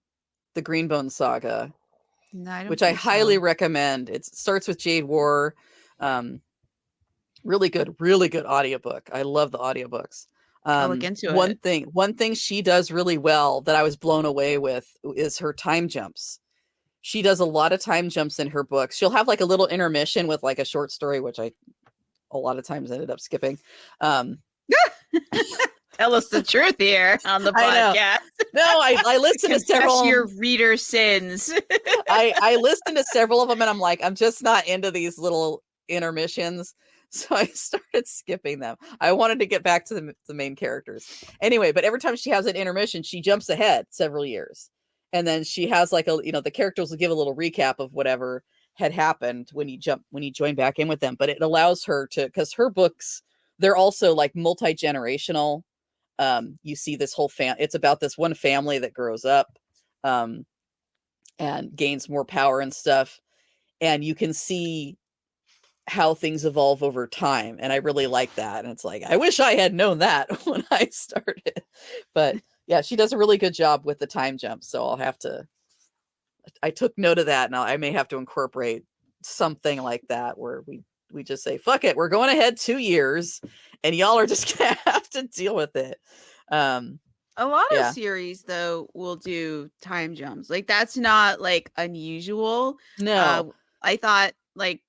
Greenbone Saga, which I highly recommend. It starts with Jade War. Really good audiobook. I love the audiobooks. I'll look into it. One thing she does really well that I was blown away with is her time jumps. She does a lot of time jumps in her books. She'll have like a little intermission with like a short story, which I a lot of times ended up skipping. Tell us the truth here on the podcast. No, I listened to several. Your reader sins. I listened to several of them, and I'm like, I'm just not into these little intermissions. So I started skipping them. I wanted to get back to the main characters. Anyway, but every time she has an intermission, she jumps ahead several years. And then she has like the characters will give a little recap of whatever had happened when you join back in with them. But it allows her to, because her books, they're also like multi-generational. You see this whole it's about this one family that grows up and gains more power and stuff. And you can see how things evolve over time. And I really like that. And it's like, I wish I had known that when I started. But yeah, she does a really good job with the time jump. So I'll have to I took note of that, and I may have to incorporate something like that where we just say, fuck it, we're going ahead 2 years, and y'all are just gonna have to deal with it. A lot of Yeah. series though will do time jumps. Like that's not like unusual. No. I thought like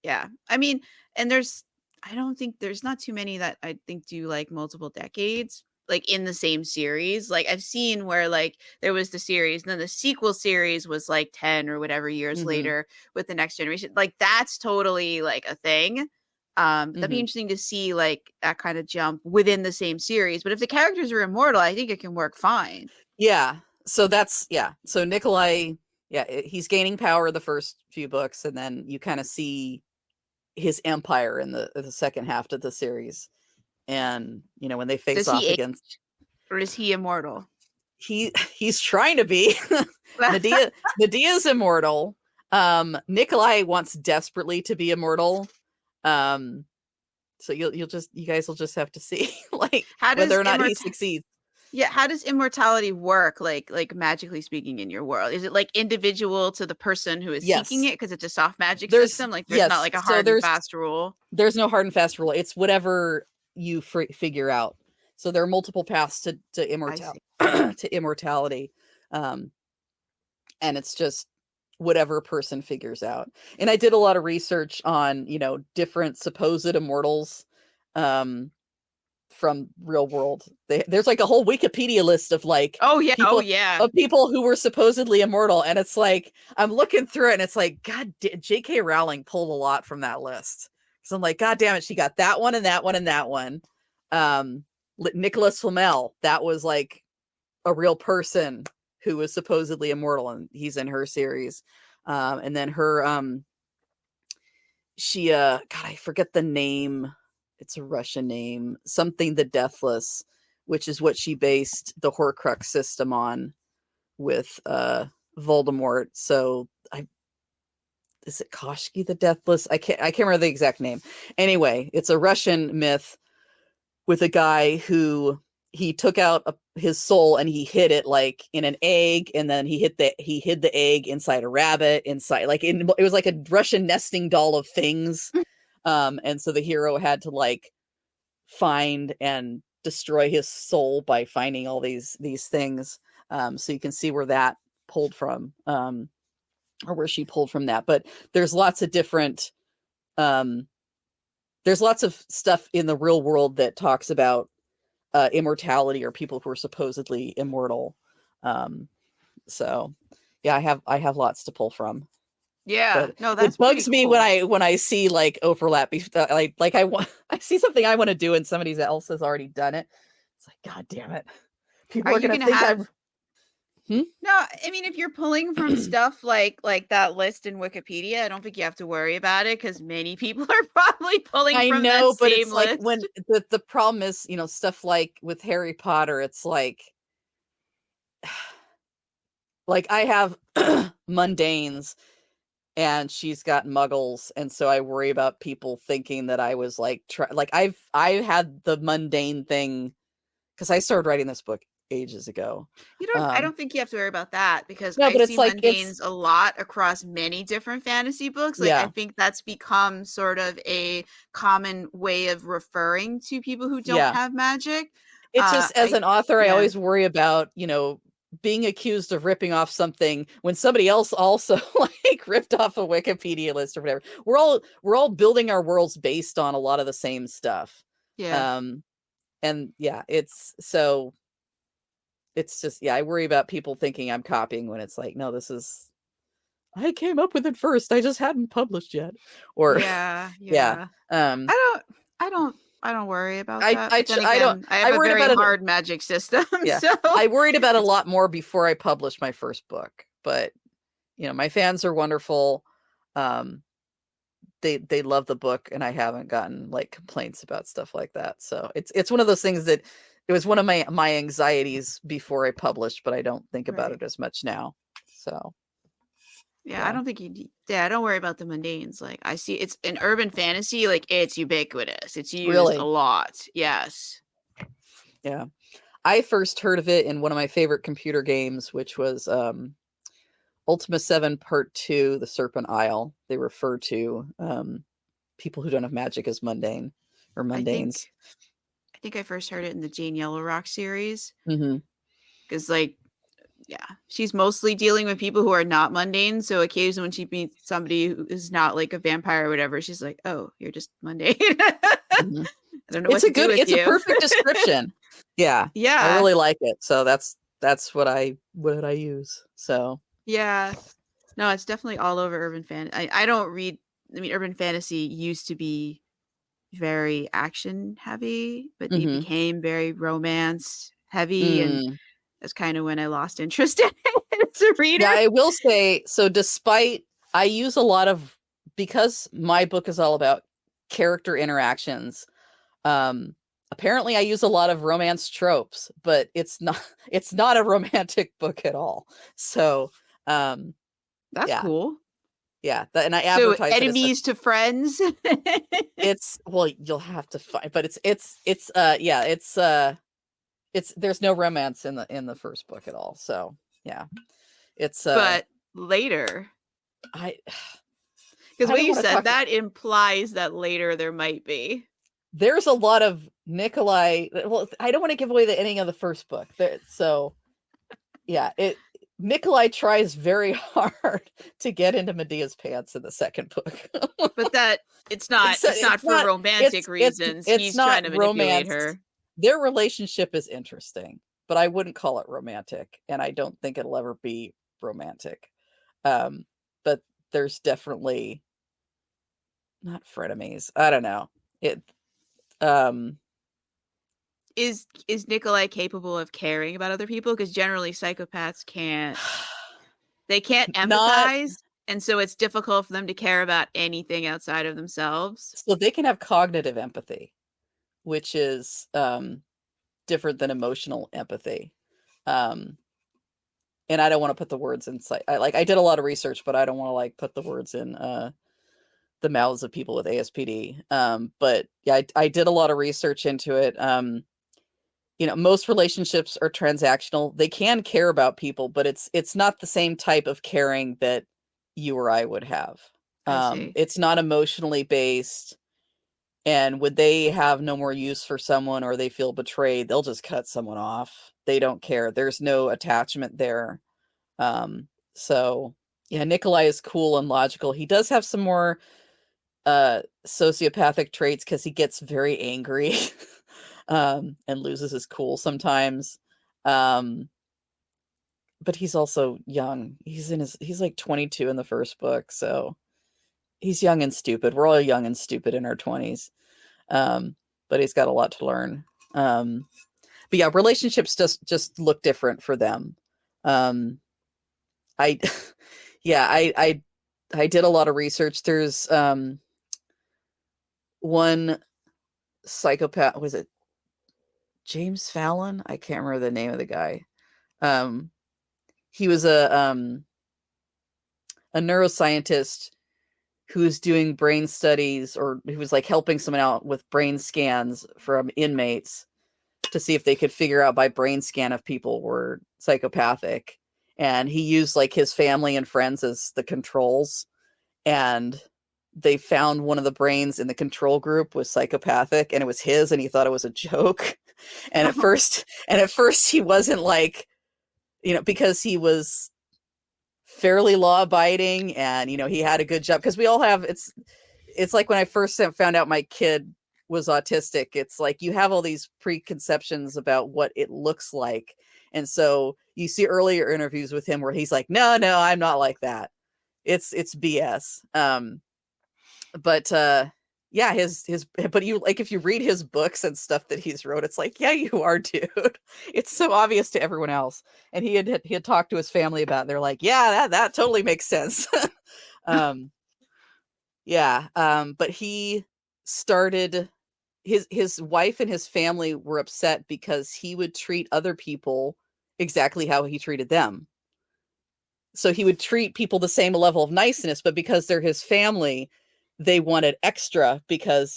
yeah. I mean, and I don't think there's not too many that I think do like multiple decades like in the same series. Like I've seen where like there was the series and then the sequel series was like 10 or whatever years later with the next generation. Like that's totally like a thing. That'd be interesting to see like that kind of jump within the same series. But if the characters are immortal, I think it can work fine. Yeah. So so Nikolai, he's gaining power the first few books, and then you kind of see his empire in the second half of the series. And when they face off against, or is he immortal? He's trying to be. Medea's immortal. Nikolai wants desperately to be immortal. So you guys will just have to see like whether or not he succeeds. Yeah, how does immortality work like magically speaking in your world? Is it like individual to the person who is seeking it because it's a soft magic system? Like there's not like a hard and fast rule. There's no hard and fast rule. It's whatever you figure out. So there are multiple paths to immortality. To immortality. And it's just whatever person figures out. And I did a lot of research on, different supposed immortals from real world. There's like a whole Wikipedia list of like of people who were supposedly immortal, and it's like I'm looking through it and it's like God, J.K. Rowling pulled a lot from that list. So I'm like, God damn it, she got that one and that one and that one. Nicholas Flamel, that was like a real person who was supposedly immortal, and he's in her series. And then her she God, I forget the name. It's a Russian name, something the Deathless, which is what she based the Horcrux system on with Voldemort. So is it Koshki the Deathless? I can't remember the exact name. Anyway, it's a Russian myth with a guy who he took out his soul and he hid it like in an egg, and then he hid the egg inside a rabbit, it was like a Russian nesting doll of things. And so the hero had to like find and destroy his soul by finding all these things. So you can see where that pulled from, or where she pulled from that. But there's lots of different, there's lots of stuff in the real world that talks about immortality or people who are supposedly immortal. So yeah, I have lots to pull from. Yeah, but no, that's it bugs me cool. when I see like overlap. I see something I want to do and somebody else has already done it. It's like, God damn it! People are gonna think I'm. No, I mean, if you're pulling from stuff like that list in Wikipedia, I don't think you have to worry about it because many people are probably pulling from that but same it's list. Like when the problem is, stuff like with Harry Potter, it's like I have mundanes. And she's got muggles, and so I worry about people thinking that I was like I've had the mundane thing because I started writing this book ages ago. I don't think you have to worry about that because no, I but see it's like mundanes a lot across many different fantasy books. Like I think that's become sort of a common way of referring to people who don't have magic. It's just as an author, I always worry about, being accused of ripping off something when somebody else also like ripped off a Wikipedia list or whatever. We're all building our worlds based on a lot of the same stuff. Yeah. And yeah, it's just, I worry about people thinking I'm copying when it's like, no, I came up with it first. I just hadn't published yet. Or yeah. I don't worry about that. I have a very hard magic system. Yeah. So I worried about a lot more before I published my first book, but my fans are wonderful. They love the book, and I haven't gotten like complaints about stuff like that. So it's one of those things that it was one of my anxieties before I published, but I don't think about it as much now. So yeah, I don't think don't worry about the mundanes. Like I see it's in urban fantasy, like it's ubiquitous. It's used a lot. Yes. Yeah. I first heard of it in one of my favorite computer games, which was Ultima 7 Part 2, The Serpent Isle, they refer to people who don't have magic as mundane or mundanes. I think I first heard it in the Jane Yellow Rock series. Mm-hmm. Because, like, yeah, she's mostly dealing with people who are not mundane. So occasionally when she meets somebody who is not like a vampire or whatever, she's like, "Oh, you're just mundane." Mm-hmm. I don't know what to do with you. It's a perfect description. Yeah. Yeah. I really like it. So that's what I use. So yeah. No, it's definitely all over urban fantasy. I don't read. I mean, urban fantasy used to be very action heavy, but it Mhm. became very romance heavy, and Mm. that's kind of when I lost interest in it as a reader. Yeah, I will say, so despite I use a lot of, because my book is all about character interactions, apparently I use a lot of romance tropes, but it's not a romantic book at all. So That's yeah. cool. Yeah, and I So advertise enemies to friends. it's well, you'll have to find, but it's there's no romance in the first book at all. So yeah, it's but later, I because I when don't you wanna said talk- that implies that later there might be. there's a lot of Nikolai. Well, I don't want to give away the ending of the first book. So yeah, Nikolai tries very hard to get into Medea's pants in the second book. But that it's not for romantic reasons. It's He's not trying to manipulate romance. her. Their relationship is interesting, but I wouldn't call it romantic, and I don't think it'll ever be romantic. But there's definitely not frenemies. I don't know. It Is Nikolai capable of caring about other people? Because generally psychopaths can't empathize, and so it's difficult for them to care about anything outside of themselves. So they can have cognitive empathy, which is different than emotional empathy. And I don't want to put the words inside. I did a lot of research, but I don't want to put the words in the mouths of people with ASPD. But yeah, I did a lot of research into it. Most relationships are transactional. They can care about people, but it's not the same type of caring that you or I would have. I see. It's not emotionally based. And when they have no more use for someone or they feel betrayed, they'll just cut someone off. They don't care. There's no attachment there. So yeah, Nikolai is cool and logical. He does have some more sociopathic traits because he gets very angry and loses his cool sometimes. But he's also young. He's like 22 in the first book, so he's young and stupid. We're all young and stupid in our 20s. But he's got a lot to learn. But yeah, relationships just look different for them. I did a lot of research. There's one psychopath, was it James Fallon? I can't remember the name of the guy. He was a neuroscientist who was doing brain studies, or who was helping someone out with brain scans from inmates to see if they could figure out by brain scan if people were psychopathic. And he used his family and friends as the controls, and they found one of the brains in the control group was psychopathic, and it was his, and he thought it was a joke. And at first he wasn't because he was fairly law abiding, and he had a good job, because we all have, it's like when I first found out my kid was autistic, it's you have all these preconceptions about what it looks like. And so you see earlier interviews with him where he's like, no, I'm not like that. It's BS. But yeah, but you if you read his books and stuff that he's wrote, it's yeah, you are, dude. It's so obvious to everyone else. And he had talked to his family about it, and they're like, yeah, that totally makes sense. Yeah. But he started, his wife and his family were upset because he would treat other people exactly how he treated them. So he would treat people the same level of niceness, but because they're his family, they wanted extra because,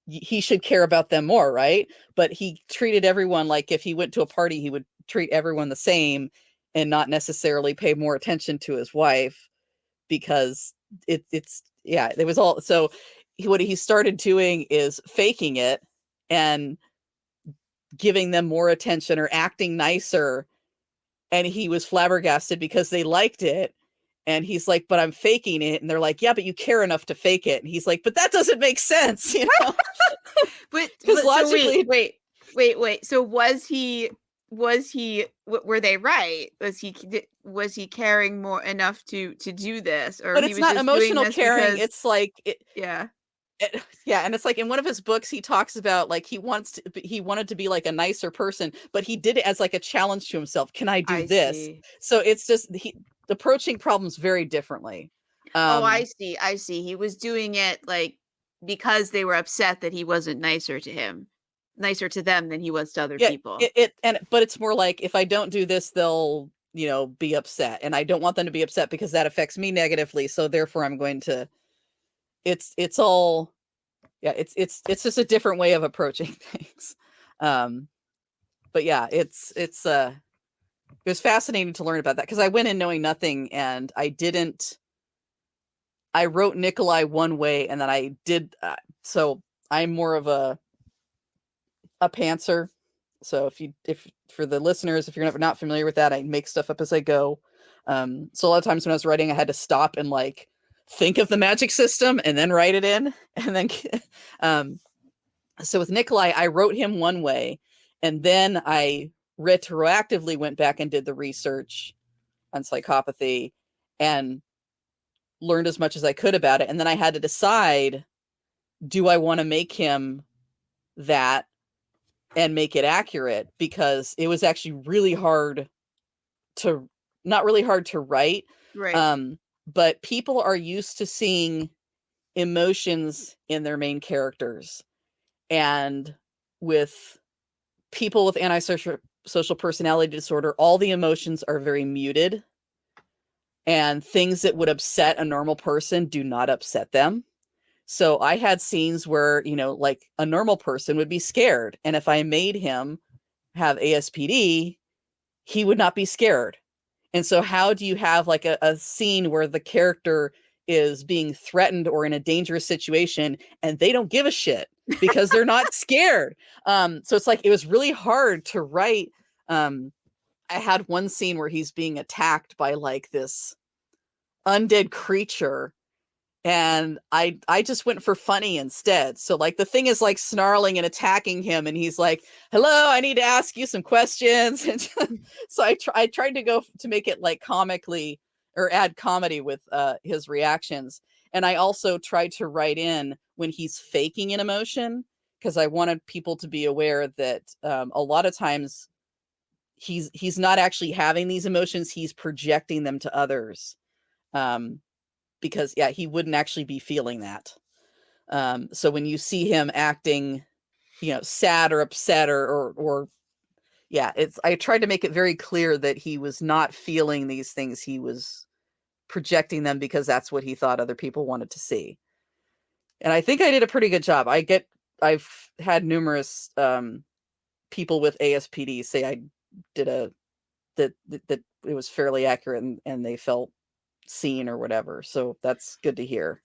he should care about them more, right? But he treated everyone if he went to a party, he would treat everyone the same. and not necessarily pay more attention to his wife, because it was all. So what he started doing is faking it and giving them more attention or acting nicer, and he was flabbergasted because they liked it. And he's like, but I'm faking it. And they're like, yeah, but you care enough to fake it. And he's like, but that doesn't make sense, you know? But logically, so wait. So were they right? Was he caring more enough to do this, or but he it's was not just emotional doing this caring. because, It's like, yeah. yeah, and it's like in one of his books he talks about like he wanted to be like a nicer person, but he did it as like a challenge to himself. Can I do I this? see. So it's just he approaching problems very differently. Oh, I see. He was doing it like because they were upset that he wasn't nicer to them than he was to other people. But it's more like, if I don't do this, they'll, you know, be upset, and I don't want them to be upset because that affects me negatively. So therefore I'm going to, it's all, yeah, it's just a different way of approaching things. But yeah, it was fascinating to learn about that, because I went in knowing nothing, and I wrote Nikolai one way, and then I did, so I'm more of a pantser. So if for the listeners, if you're not familiar with that, I make stuff up as I go. So a lot of times when I was writing, I had to stop and like think of the magic system and then write it in. And then, so with Nikolai, I wrote him one way, and then I retroactively went back and did the research on psychopathy and learned as much as I could about it. And then I had to decide, do I want to make him that and make it accurate? Because it was actually really hard to, not really hard to write. Right. But people are used to seeing emotions in their main characters. And with people with antisocial personality disorder, all the emotions are very muted. And things that would upset a normal person do not upset them. So I had scenes where, you know, like a normal person would be scared. And if I made him have ASPD, he would not be scared. And so how do you have like a scene where the character is being threatened or in a dangerous situation and they don't give a shit because they're not scared? So it's like, it was really hard to write. I had one scene where he's being attacked by like this undead creature, and I just went for funny instead. So like the thing is like snarling and attacking him, and he's like, hello, I need to ask you some questions. And so I tried to go to make it like comically, or add comedy with his reactions. And I also tried to write in when he's faking an emotion, because I wanted people to be aware that a lot of times he's not actually having these emotions, he's projecting them to others. Because yeah, he wouldn't actually be feeling that. So when you see him acting, you know, sad or upset or yeah, I tried to make it very clear that he was not feeling these things. He was projecting them because that's what he thought other people wanted to see. And I think I did a pretty good job. I've had numerous people with ASPD say I did that it was fairly accurate, and they felt seen or whatever. So that's good to hear.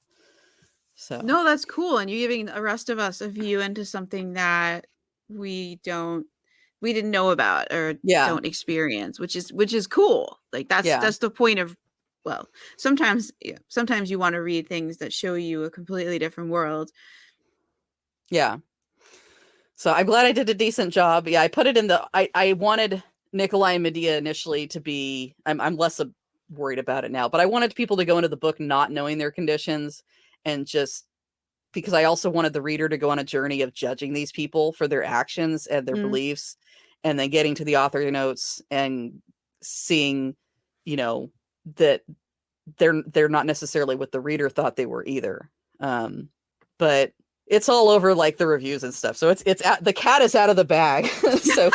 So no, that's cool. And you're giving the rest of us a view into something that we didn't know about or don't experience, which is cool. Like that's the point of, well, sometimes you want to read things that show you a completely different world. Yeah. So I'm glad I did a decent job. Yeah, I put it in I wanted Nikolai and Medea initially to be, I'm less worried about it now, but I wanted people to go into the book not knowing their conditions, and just because I also wanted the reader to go on a journey of judging these people for their actions and their beliefs, and then getting to the author notes and seeing, you know, that they're not necessarily what the reader thought they were either. But it's all over like the reviews and stuff. So it's the cat is out of the bag. So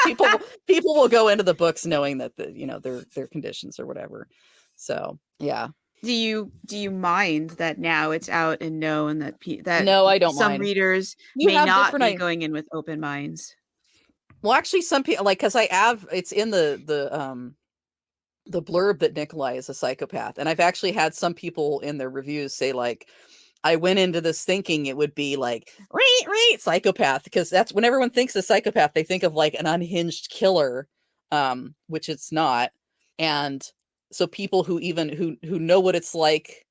people will go into the books knowing that their conditions or whatever. So yeah. Do you mind that now it's out and known that no, I don't some mind. readers may not be going in with open minds? Well, actually, some people, like, because it's in the the blurb that Nikolai is a psychopath. And I've actually had some people in their reviews say, like, I went into this thinking it would be like, psychopath, because that's when everyone thinks of psychopath, they think of like an unhinged killer, which it's not. And so people who know what it's like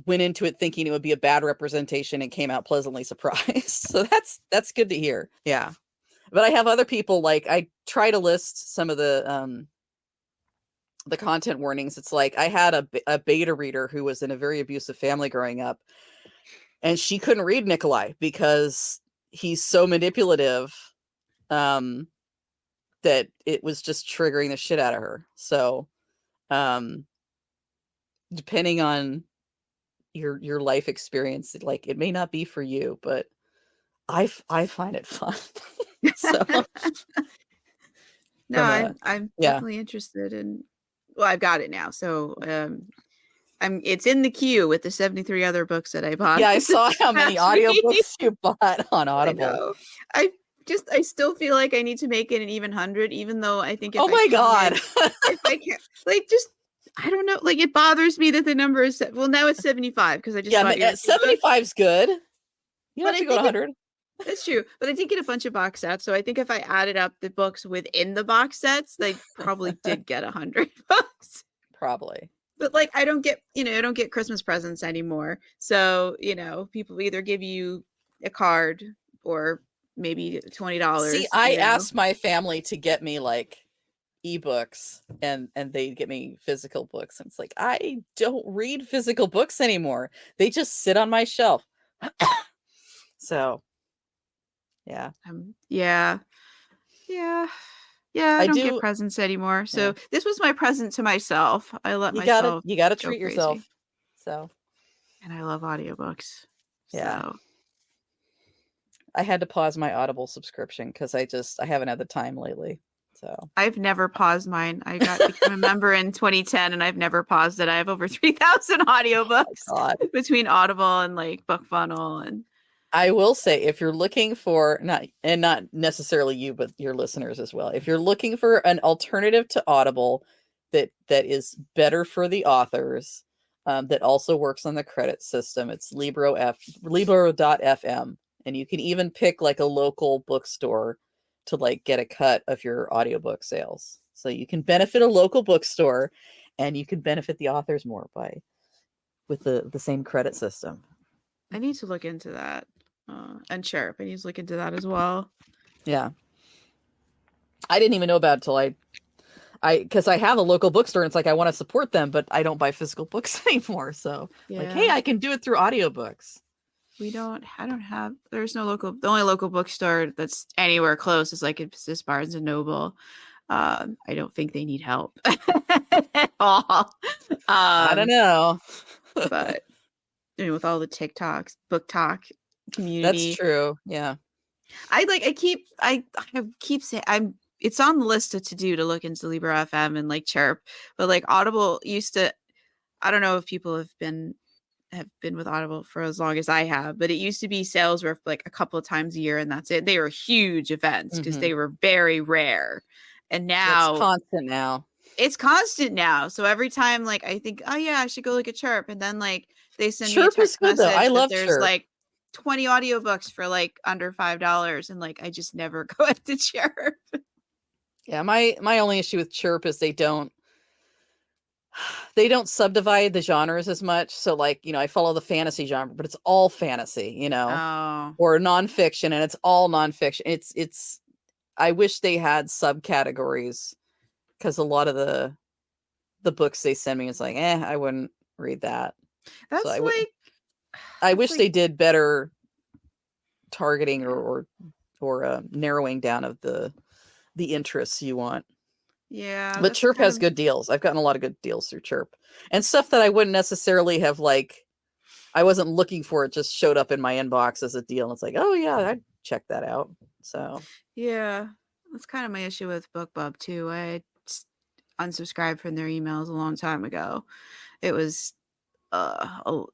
went into it thinking it would be a bad representation and came out pleasantly surprised. So that's good to hear. Yeah. But I have other people, like, I try to list some of the content warnings. It's like, I had a beta reader who was in a very abusive family growing up, and she couldn't read Nikolai because he's so manipulative, that it was just triggering the shit out of her. So, depending on your life experience, like, it may not be for you, but I find it fun. So, no, I'm definitely interested in. Well, I've got it now, so it's in the queue with the 73 other books that I bought. Yeah, I saw how many audiobooks you bought on Audible. I still feel like I need to make it an even 100, even though I think. Oh my God! If I can't, like, just. I don't know. Like, it bothers me that the number is now it's 75 because I just bought 75's good. You don't have to go to 100. That's true, but I did get a bunch of box sets, so I think if I added up the books within the box sets, they probably did get 100 bucks. Probably. But, like, I don't get Christmas presents anymore, so people either give you a card or maybe $20. See, I asked my family to get me, like, ebooks, and they get me physical books, and it's like, I don't read physical books anymore. They just sit on my shelf. So yeah. I don't get presents anymore, so this was my present to myself. I let myself you gotta treat yourself. So, and I love audiobooks. Yeah. So. I had to pause my Audible subscription because I haven't had the time lately. So I've never paused mine. I became a member in 2010, and I've never paused it. I have over 3,000 audiobooks between Audible and, like, BookFunnel. And I will say, if you're looking for not necessarily you, but your listeners as well, if you're looking for an alternative to Audible that is better for the authors, that also works on the credit system, it's Libro.fm, and you can even pick, like, a local bookstore to, like, get a cut of your audiobook sales. So you can benefit a local bookstore, and you can benefit the authors more with the same credit system. I need to look into that. And Chirp, I need to look into that as well. Yeah. I didn't even know about it till because I have a local bookstore, and it's like, I want to support them, but I don't buy physical books anymore. So like, hey, I can do it through audiobooks. There's no the only local bookstore that's anywhere close is, like, it's this Barnes and Noble. I don't think they need help at all. I don't know. But with all the TikToks, book talk community. That's true. Yeah. I keep saying it's on the list to do to look into Libro FM and, like, Chirp, but, like, Audible used to, I don't know if people have been with Audible for as long as I have, but it used to be sales were, like, a couple of times a year, and that's it. They were huge events because they were very rare. And now it's constant now. It's constant now. So every time, like, I think, oh yeah, I should go look at Chirp, and then, like, they send Chirp me a text message though. I love there's Chirp. Like 20 audiobooks for, like, under $5, and, like, I just never go into Chirp. Yeah, my only issue with Chirp is they don't subdivide the genres as much. So, like, I follow the fantasy genre, but it's all fantasy, or nonfiction, and it's all nonfiction. It's I wish they had subcategories, because a lot of the books they send me, it's like, I wouldn't read that. That's so I wish they did better targeting or narrowing down of the interests you want. Yeah. But Chirp has good deals. I've gotten a lot of good deals through Chirp, and stuff that I wouldn't necessarily have, like, I wasn't looking for, it just showed up in my inbox as a deal. And it's like, oh yeah, I'd check that out. So yeah, that's kind of my issue with BookBub too. I unsubscribed from their emails a long time ago. It was, you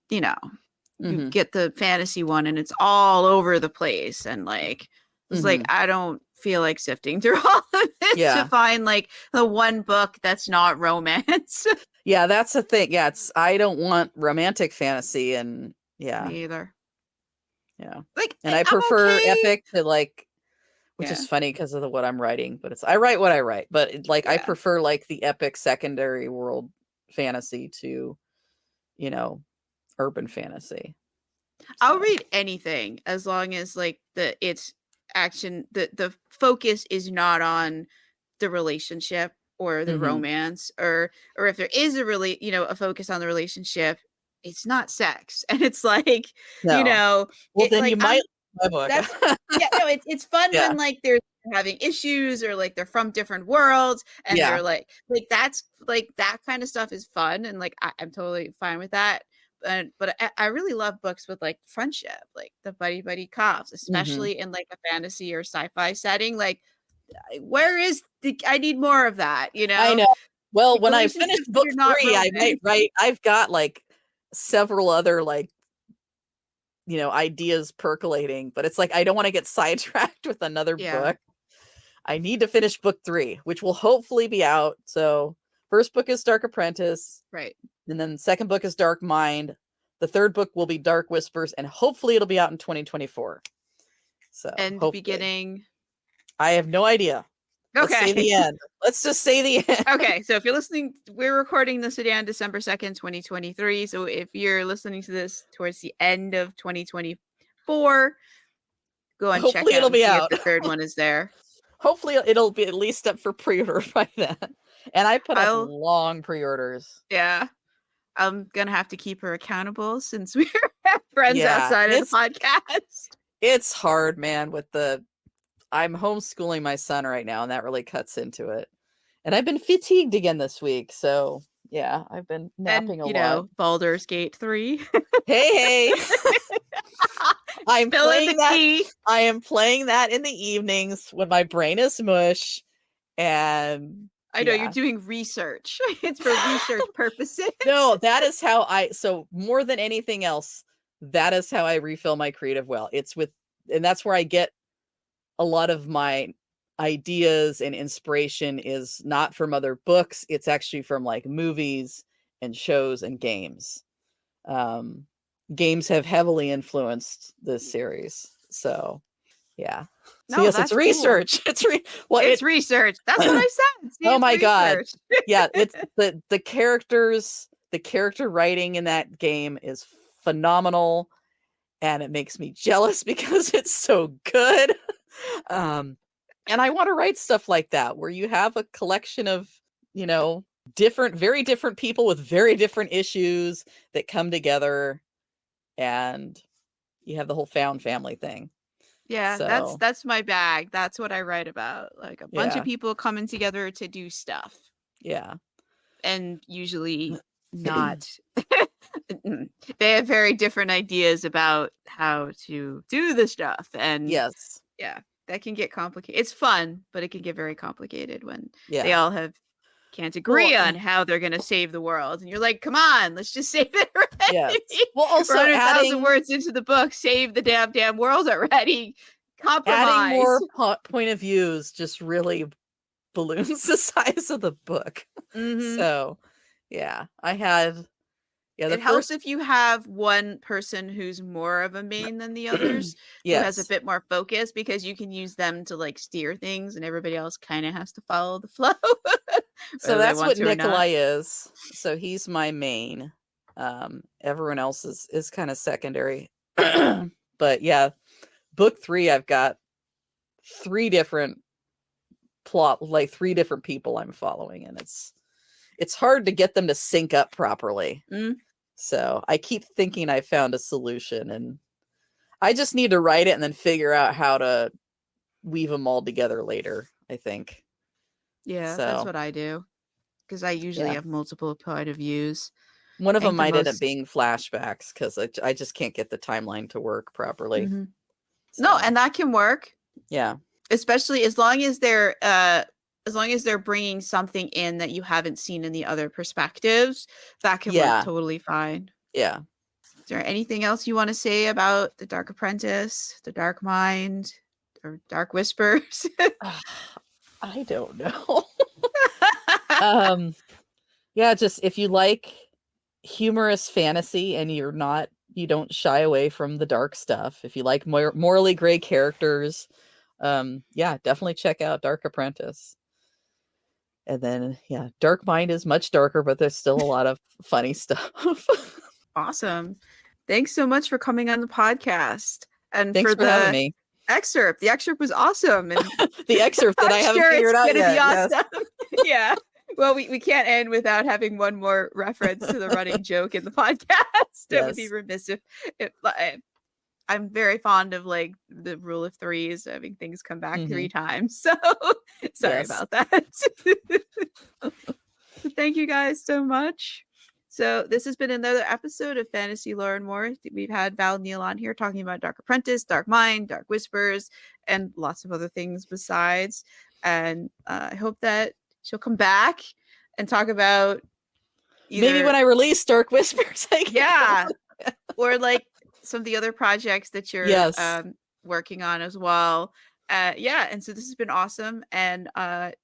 get the fantasy one, and it's all over the place, and, like, it's like, I don't feel like sifting through all of this Yeah. to find like the one book that's not romance. Yeah, that's the thing. Yeah, I don't want romantic fantasy, and yeah, Me either. yeah. Like, And I I'm prefer okay. epic to like, which Yeah. is funny because of what I'm writing, but I write what I write, but like I Yeah. prefer like the epic secondary world fantasy to, urban fantasy. I'll So, read anything as long as like it's action, the focus is not on the relationship or the mhm. romance, or if there is a focus on the relationship, it's not sex. And it's like, No. Well, then you might like my book. that's yeah, no, it's fun Yeah. when like they're having issues, or like they're from different worlds, and Yeah. they're like that's like that kind of stuff is fun, and like I'm totally fine with that. But I really love books with like friendship, like the buddy cops, Mhm. especially in like a fantasy or sci-fi setting. Like, where is I need more of that, I know. Well, Like, when I finish relationships book are not 3, I might romance. write. I've got like several other like, ideas percolating, but it's like I don't want to get sidetracked with another Yeah. book. I need to finish book 3, which will hopefully be out. So, first book is Dark Apprentice, Right. and then the second book is Dark Mind. The third book will be Dark Whispers, and hopefully it'll be out in 2024. So, And hopefully. beginning. I have no idea. Let's say the Okay. end. Let's just say the end. Okay, so if you're listening, we're recording this today on December 2nd, 2023. So if you're listening to this towards the end of 2024, go and check Hopefully out it'll and be see out. if the third one is there. Hopefully it'll be at least up for pre-order by then. And I put up I'll- long pre-orders. Yeah. I'm gonna have to keep her accountable since we're friends Yeah, outside of the podcast. It's hard, man, I'm homeschooling my son right now, and that really cuts into it. And I've been fatigued again this week, so yeah, I've been napping And, a lot. Baldur's Gate 3. Hey. I'm Spilling playing the that. tea. I am playing that in the evenings when my brain is mush, and I know yeah. you're doing research. It's for research purposes. No, that is how so more than anything else, that is how I refill my creative well. And that's where I get a lot of my ideas and inspiration is not from other books. It's actually from like movies and shows and games. Games have heavily influenced this series. So yeah. So No, yes, that's it's research. cool. It's research. That's what I said. See, Oh it's my God. research. Yeah, it's the characters, the character writing in that game is phenomenal, and it makes me jealous because it's so good. And I want to write stuff like that where you have a collection of, very different people with very different issues that come together, and you have the whole found family thing. Yeah, So, that's my bag. That's what I write about. Like a bunch Yeah. of people coming together to do stuff. yeah. And usually not. They have very different ideas about how to do the stuff. And Yes. yeah, that can get complicated. It's fun, but it can get very complicated when Yeah. they all can't agree on how they're going to save the world. And you're like, come on, let's just save it already. Yes. Well, also 100,000 words into the book, save the damn world already. Compromise. adding more point of views just really balloons the size of the book. Mhm. So, yeah, I had. Yeah, it helps if you have one person who's more of a main than the others, who has a Yes. bit more focus, because you can use them to like steer things, and everybody else kind of has to follow the flow. So whether they that's want what to or not. Nikolai is. So he's my main. Everyone else is kind of secondary. But yeah, book 3, I've got 3 different like 3 different people I'm following, and it's hard to get them to sync up properly. Mm. So I keep thinking I found a solution, and I just need to write it and then figure out how to weave them all together later, I think. Yeah, that's So, what I do, because I usually Yeah. have multiple point of views. One of I them think the might end up most- being flashbacks because I just can't get the timeline to work properly. Mhm. No, So, and that can work, yeah, especially as long as they're bringing something in that you haven't seen in the other perspectives. That can Yeah. work totally fine. yeah. Is there anything else you want to say about the Dark Apprentice, the Dark Mind, or Dark Whispers? I don't know. Yeah, just if you like humorous fantasy and you don't shy away from the dark stuff. If you like morally gray characters, yeah, definitely check out Dark Apprentice. And then, yeah, Dark Mind is much darker, but there's still a lot of funny stuff. Awesome. Thanks so much for coming on the podcast. And Thanks for having me. Excerpt. The excerpt was awesome. And The excerpt that I haven't figured out yet. Awesome. Yes. Yeah. Well, we can't end without having one more reference to the running joke in the podcast. It would be remiss if I'm very fond of like the rule of threes, having things come back 3 times. So sorry about that. Thank you guys so much. So this has been another episode of Fantasy Lore and More. We've had Val Neil on here talking about Dark Apprentice, Dark Mind, Dark Whispers, and lots of other things besides. And I hope that she'll come back and talk about maybe when I release Dark Whispers. Or like some of the other projects that you're working on as well. And so this has been awesome. And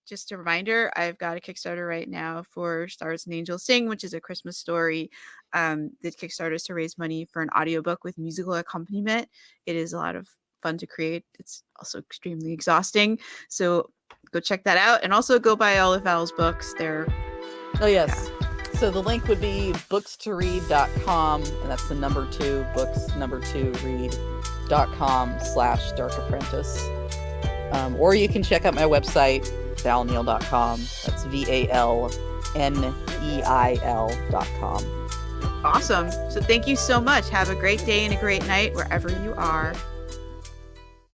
just a reminder, I've got a Kickstarter right now for Stars and Angels Sing, which is a Christmas story. The Kickstarter is to raise money for an audiobook with musical accompaniment. It is a lot of fun to create. It's also extremely exhausting. So go check that out. And also go buy all of Val's books. So the link would be bookstoread.com, and that's the number 2, read.com/Dark Apprentice. Or you can check out my website, valneil.com. That's VALNEIL.com. Awesome. So thank you so much. Have a great day and a great night wherever you are.